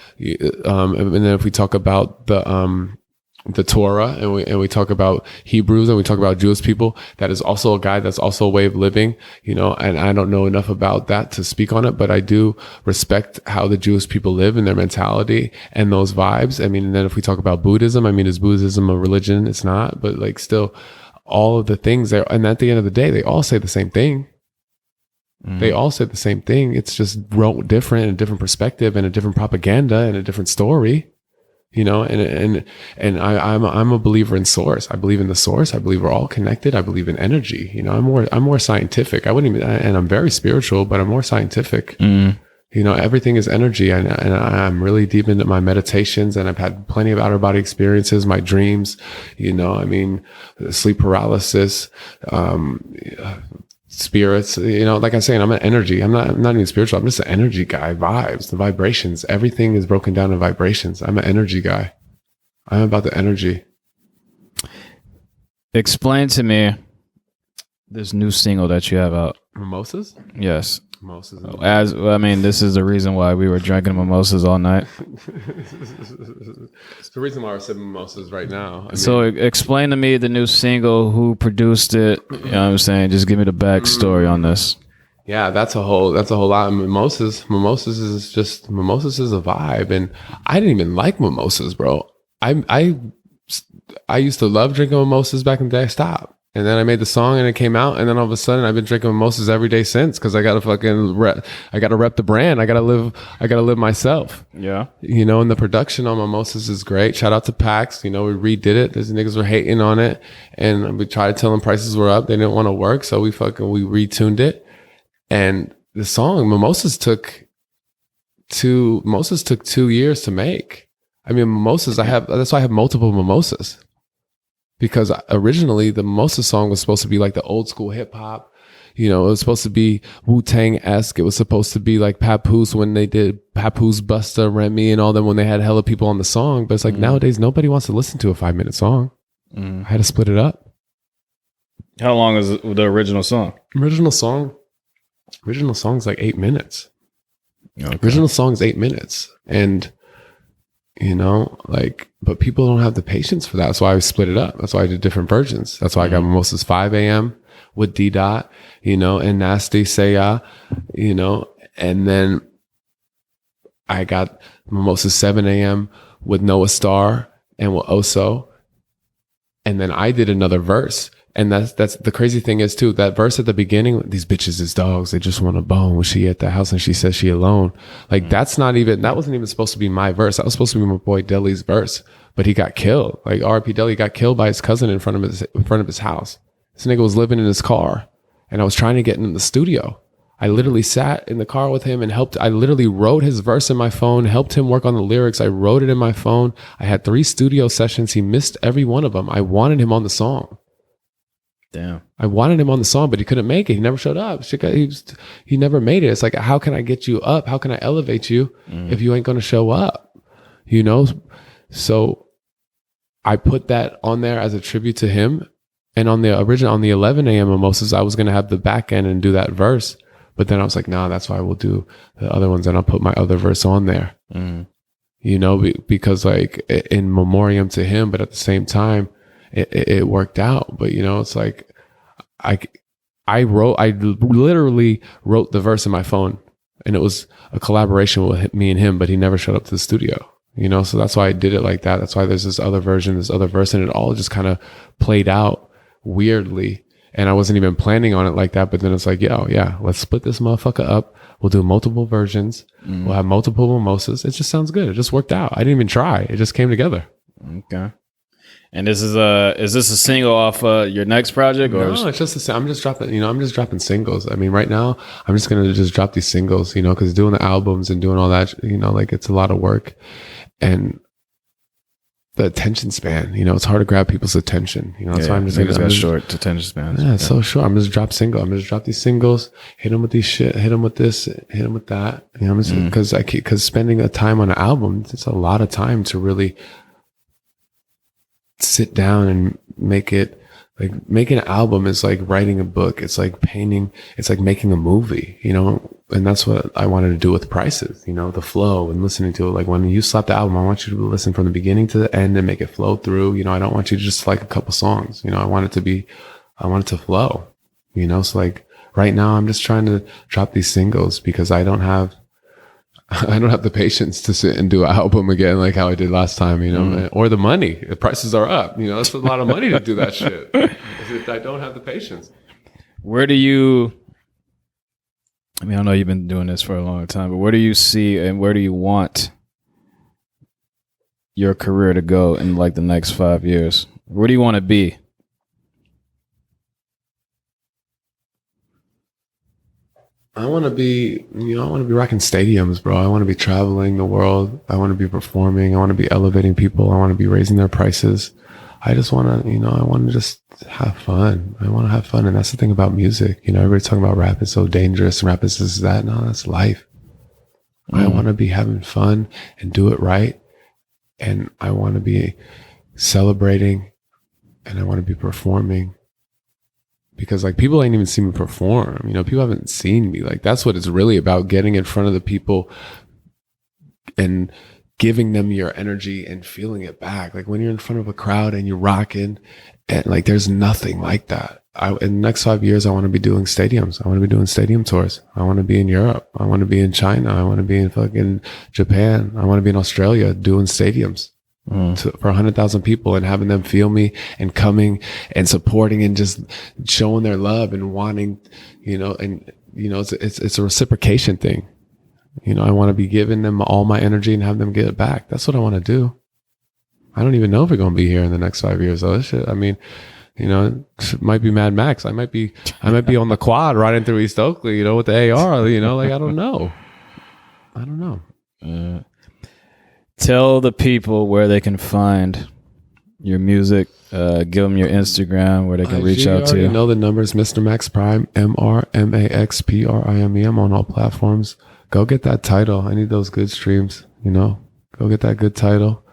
the Torah, and we talk about Hebrews, and we talk about Jewish people, that is also a guide, that's also a way of living, you know. And I don't know enough about that to speak on it, but I do respect how the Jewish people live and their mentality and those vibes. I mean, and then if we talk about Buddhism, I mean, is Buddhism a religion? It's not, but like still all of the things there, and at the end of the day, they all say the same thing. They all say the same thing. It's just wrote different, and a different perspective, and a different propaganda, and a different story. You know, and I'm a believer in source. I believe in the source. I believe we're all connected. I believe in energy. You know, I'm more scientific. I wouldn't even, and I'm very spiritual, but I'm more scientific. You know, everything is energy, and I'm really deep into my meditations, and I've had plenty of outer body experiences, my dreams. You know, I mean, sleep paralysis, spirits, you know, like I'm saying, I'm an energy. I'm not even spiritual. I'm just an energy guy. Vibes, the vibrations, everything is broken down in vibrations. I'm an energy guy. I'm about the energy. Explain to me this new single that you have out. Mimosas? Yes. Mimosas. I mean, this is the reason why we were drinking mimosas all night. It's the reason why we're sipping mimosas right now. So explain to me the new single, who produced it. You know what I'm saying? Just give me the backstory on this. Yeah, that's a whole lot. Mimosas is a vibe, and I didn't even like mimosas, bro. I used to love drinking mimosas back in the day. I stopped. And then I made the song and it came out. And then all of a sudden I've been drinking mimosas every day since, because I got to fucking I got to rep the brand. I got to live myself. Yeah. You know, and the production on mimosas is great. Shout out to Pax. You know, we redid it. These niggas were hating on it. And we tried to tell them prices were up. They didn't want to work. So we retuned it. And the song Mimosas took 2 years to make. I mean, mimosas, that's why I have multiple mimosas. Because originally the Mimosa song was supposed to be like the old school hip hop. You know, it was supposed to be Wu-Tang-esque. It was supposed to be like Papoose when they did Papoose, Busta, Remy, and all them when they had hella people on the song. But it's like nowadays, nobody wants to listen to a 5-minute song. I had to split it up. How long is the original song? Original song's like 8 minutes. Okay. Original song's 8 minutes. And, you know, like, but people don't have the patience for that. That's why I split it up. That's why I did different versions. That's why I got Mimosas 5 a.m. with D Dot, you know, and Nasty Say Ya, you know, and then I got Mimosas 7 a.m. with Noah Star and with Oso. And then I did another verse. And that's the crazy thing is too, that verse at the beginning, these bitches is dogs, they just want a bone when she at the house and she says she alone. Like that wasn't even supposed to be my verse. That was supposed to be my boy Deli's verse, but he got killed. Like R.I.P. Deli got killed by his cousin in front of his house. This nigga was living in his car and I was trying to get in the studio. I literally sat in the car with him and I literally wrote his verse in my phone, helped him work on the lyrics. I wrote it in my phone. I had 3 studio sessions. He missed every one of them. I wanted him on the song. Damn. I wanted him on the song, but he couldn't make it. He never showed up. He never made it. It's like, how can I get you up? How can I elevate you if you ain't going to show up? You know? So I put that on there as a tribute to him. And on the 11 a.m. Mimosas, I was going to have the back end and do that verse. But then I was like, nah, that's why we'll do the other ones. And I'll put my other verse on there, you know, because like in memoriam to him, but at the same time, it worked out. But you know, it's like I literally wrote the verse in my phone, and it was a collaboration with me and him, but he never showed up to the studio, you know? So that's why I did it like that. That's why there's this other version, this other verse, and it all just kind of played out weirdly. And I wasn't even planning on it like that. But then it's like, yeah, let's split this motherfucker up. We'll do multiple versions. We'll have multiple mimosas. It just sounds good. It just worked out. I didn't even try. It just came together. Okay. And is this a single off your next project? Or no, it's just I'm just dropping singles. I mean, right now I'm just going to just drop these singles, you know, because doing the albums and doing all that, you know, like it's a lot of work. And the attention span, you know, it's hard to grab people's attention, you know. That's why I'm just got short attention spans. Yeah, it's so short. I'm just drop these singles, hit them with these shit, hit them with this, hit them with that. You know, because spending a time on an album, it's a lot of time to really sit down and make it. Like making an album is like writing a book. It's like painting. It's like making a movie, you know. And that's what I wanted to do with Prices, you know, the flow and listening to it. Like when you slap the album, I want you to listen from the beginning to the end and make it flow through. You know, I don't want you to just like a couple songs. You know, I want it to flow. You know, so like right now, I'm just trying to drop these singles because I don't have the patience to sit and do an album again like how I did last time, you know, or the money. The prices are up, you know, it's a lot of money to do that shit. I don't have the patience. I mean, I know you've been doing this for a long time, but where do you see and where do you want your career to go in like the next 5 years? Where do you want to be? I want to be rocking stadiums, bro. I want to be traveling the world. I want to be performing. I want to be elevating people. I want to be raising their prices. I just want to, you know, I want to just have fun. I want to have fun. And that's the thing about music. You know, everybody's talking about rap is so dangerous. Rap is this, that. No, that's life. I want to be having fun and do it right. And I want to be celebrating and I want to be performing. Because like people ain't even seen me perform, you know, people haven't seen me. Like that's what it's really about, getting in front of the people and giving them your energy and feeling it back. Like when you're in front of a crowd and you're rocking and like, there's nothing like that. In the next 5 years, I want to be doing stadiums. I want to be doing stadium tours. I want to be in Europe. I want to be in China. I want to be in fucking Japan. I want to be in Australia doing stadiums. for 100,000 people and having them feel me and coming and supporting and just showing their love and wanting, it's a reciprocation thing. I want to be giving them all my energy and have them get it back. That's what I want to do. I don't even know if we're going to be here in the next 5 years though. It might be Mad Max. I might be on the quad riding through East Oakland, with the AR, I don't know. Tell the people where they can find your music. Give them your Instagram where they can reach out to you. Know the numbers, Mr. Max Prime, MrMaxPrime. I'm on all platforms. Go get that title. I need those good streams, Go get that good title.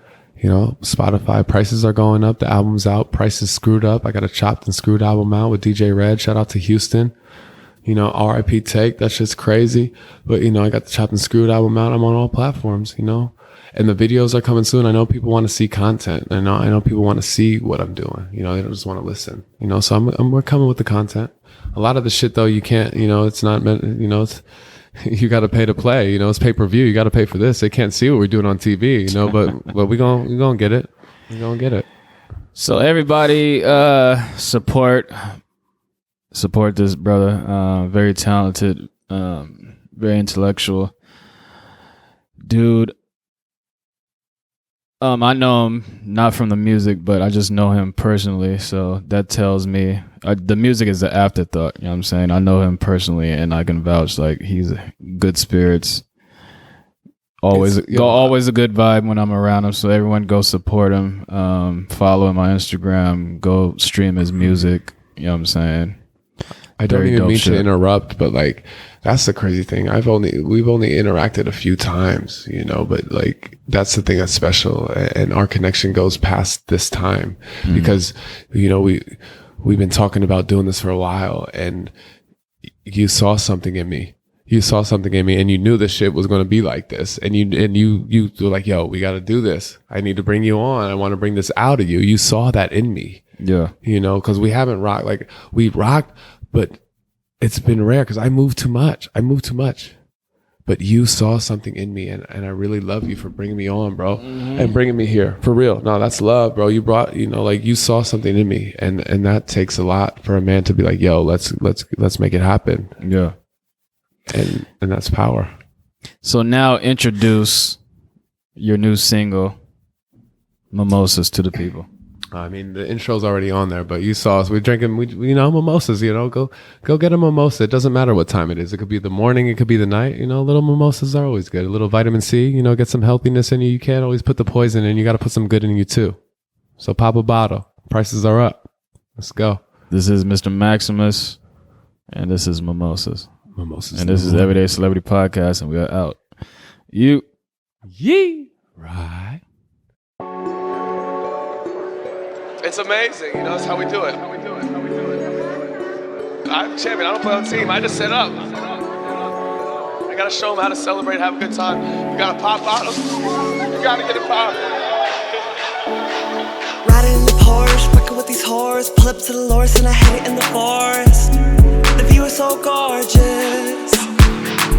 Spotify prices are going up. The album's out. Prices screwed up. I got a chopped and screwed album out with DJ Red. Shout out to Houston. RIP Take. That shit's crazy. But, I got the chopped and screwed album out. I'm on all platforms, and the videos are coming soon. I know people want to see content. I know people want to see what I'm doing. They don't just want to listen, so we're coming with the content. A lot of the shit though, you can't, it's not meant, it's, you got to pay to play, it's pay-per-view. You got to pay for this. They can't see what we're doing on TV, but we're going to get it. We're going to get it. So everybody, support this brother. Very talented, very intellectual dude. I know him not from the music, but I just know him personally. So that tells me the music is the afterthought. You know what I'm saying? I know him personally, and I can vouch like he's good spirits. Always a good vibe when I'm around him. So everyone go support him. Follow him on Instagram. Go stream his music. You know what I'm saying? I don't even mean to interrupt, but like that's the crazy thing. We've only interacted a few times, but like that's the thing that's special, and our connection goes past this time because we've been talking about doing this for a while, and you saw something in me. And you knew this shit was going to be like this, and you were like, yo, we got to do this. I need to bring you on. I want to bring this out of you. You saw that in me. Yeah. Because we haven't rocked, like we rocked, but it's been rare because I move too much. But you saw something in me, and I really love you for bringing me on, bro, and bringing me here for real. No, that's love, bro. You brought, like you saw something in me, and that takes a lot for a man to be like, yo, let's make it happen. Yeah. And that's power. So now introduce your new single, Mimosas, to the people. I mean, the intro's already on there, but you saw us. We're drinking, mimosas, Go get a mimosa. It doesn't matter what time it is. It could be the morning. It could be the night. Little mimosas are always good. A little vitamin C, get some healthiness in you. You can't always put the poison in. You got to put some good in you too. So pop a bottle. Prices are up. Let's go. This is Mr. Maximus, and this is Mimosas. And this is Everyday Celebrity Podcast, and we are out. Yee. Right. It's amazing, it's how we do it. I'm champion. I don't play on team. I just set up. I gotta show them how to celebrate, have a good time. You gotta pop bottles. You gotta get it popped. Riding in the Porsche, working with these whores. Pull up to the Loris and I hit it in the forest. The view is so gorgeous.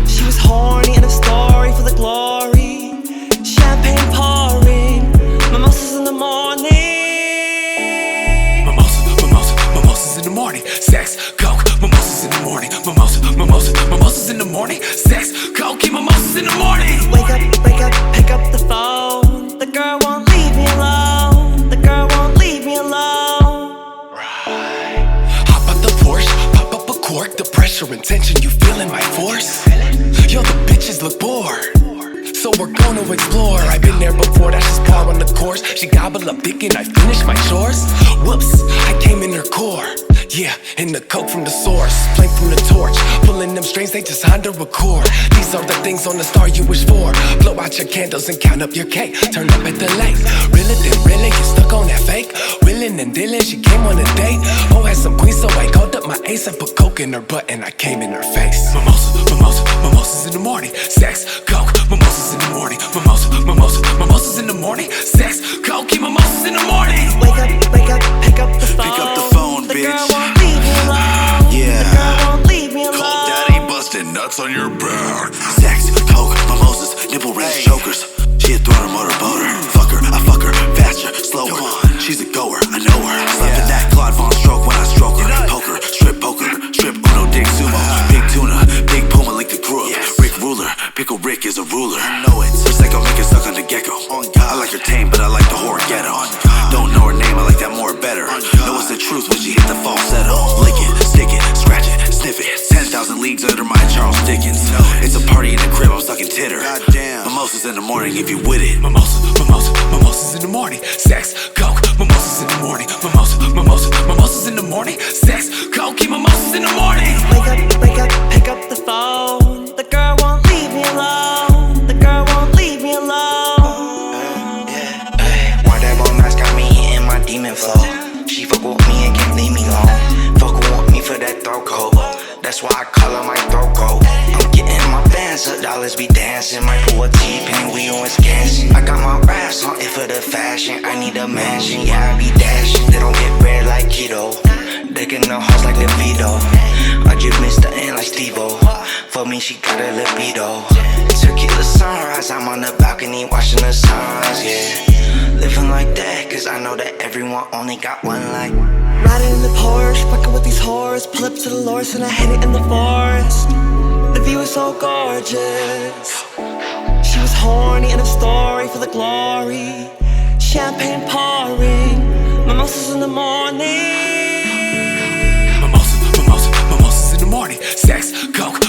She was horny in a story for the glory. Champagne pouring, mimosas in the morning. Mimosas in the morning, sex, coke, mimosas in the morning, mimosas in the morning, sex, coke, keep mimosas in the morning. Wake up, pick up the phone. The girl won't leave me alone. Right. Hop out the Porsche, pop up a cork. The pressure and tension, you feeling my force? Yo, the bitches look bored, so we're gonna explore. I've been there before, that's just par on the course. She gobble up dick and I finish my chores. Whoops, I came in her core. Yeah, and the coke from the source, flame from the torch, pulling them strings, they just Honda record. These are the things on the star you wish for. Blow out your candles and count up your cake. Turn up at the lake, reel it then reel it. You stuck on that fake, willing and dealing. She came on a date, oh had some queens, so I called up my ace. I put coke in her butt and I came in her face. Mimosas in the morning, sex, coke, mimosas in the morning, mimosas in the morning, sex, coke, keep mimosas in the morning. Wake up, pick up the phone. Pick up the phone, the bitch. Girl won't leave me alone. Yeah. The girl won't leave me alone. Call daddy busting nuts on your back. Sex, coke, mimosas, nipple ring chokers. She a throwing motor boater. Fuck her, I fuck her. slower. She's a goer, I know her. Slapping that Claude Von stroke when I stroke her. Poker, strip Uno dick sumo. Big tuna, big puma like the grew up. Rick ruler, pickle Rick is a ruler. Know it. First psycho make it stuck on the gecko. I like her tame, but I like the horror ghetto. Don't know her name, I like that more better. Know it's the truth when she hit the falsetto. Lick it, stick it, scratch it, sniff it. 10,000 leagues under my Charles Dickens. It's a party in the crib, I'm sucking titter. Mimosas in the morning if you with it. Mimosas in the morning. Sex, coke, mimosas in the morning. Mimosas in the morning. Sex, coke, keep mimosas in the morning. Wake up, pick up the phone. The girl won't leave me alone. The girl won't leave me alone. Why that bone mask got me hitting my demon flow? She fuck with me and can't leave me alone. Fuck with me for that throat coat. That's why I call her my throat coat. I'm getting my bands up, dollars be dancing. Might pull a T-Pain, we on Wisconsin. I got my raps on it for the fashion. I need a mansion, yeah, I be dashing. They don't get bread like keto. They get no house like DeVito. I give Mr. N like Steve-O. For me, she got a libido. Tequila sunrise, I'm on the balcony watching the sunrise, yeah. Living like that, cause I know that everyone only got one life. Riding in the Porsche, fucking with these whores. Pull up to the Loris and I hit it in the forest. The view is so gorgeous. She was horny in a story for the glory. Champagne pouring, mimosas in the morning. Mimosas in the morning. Sex, coke,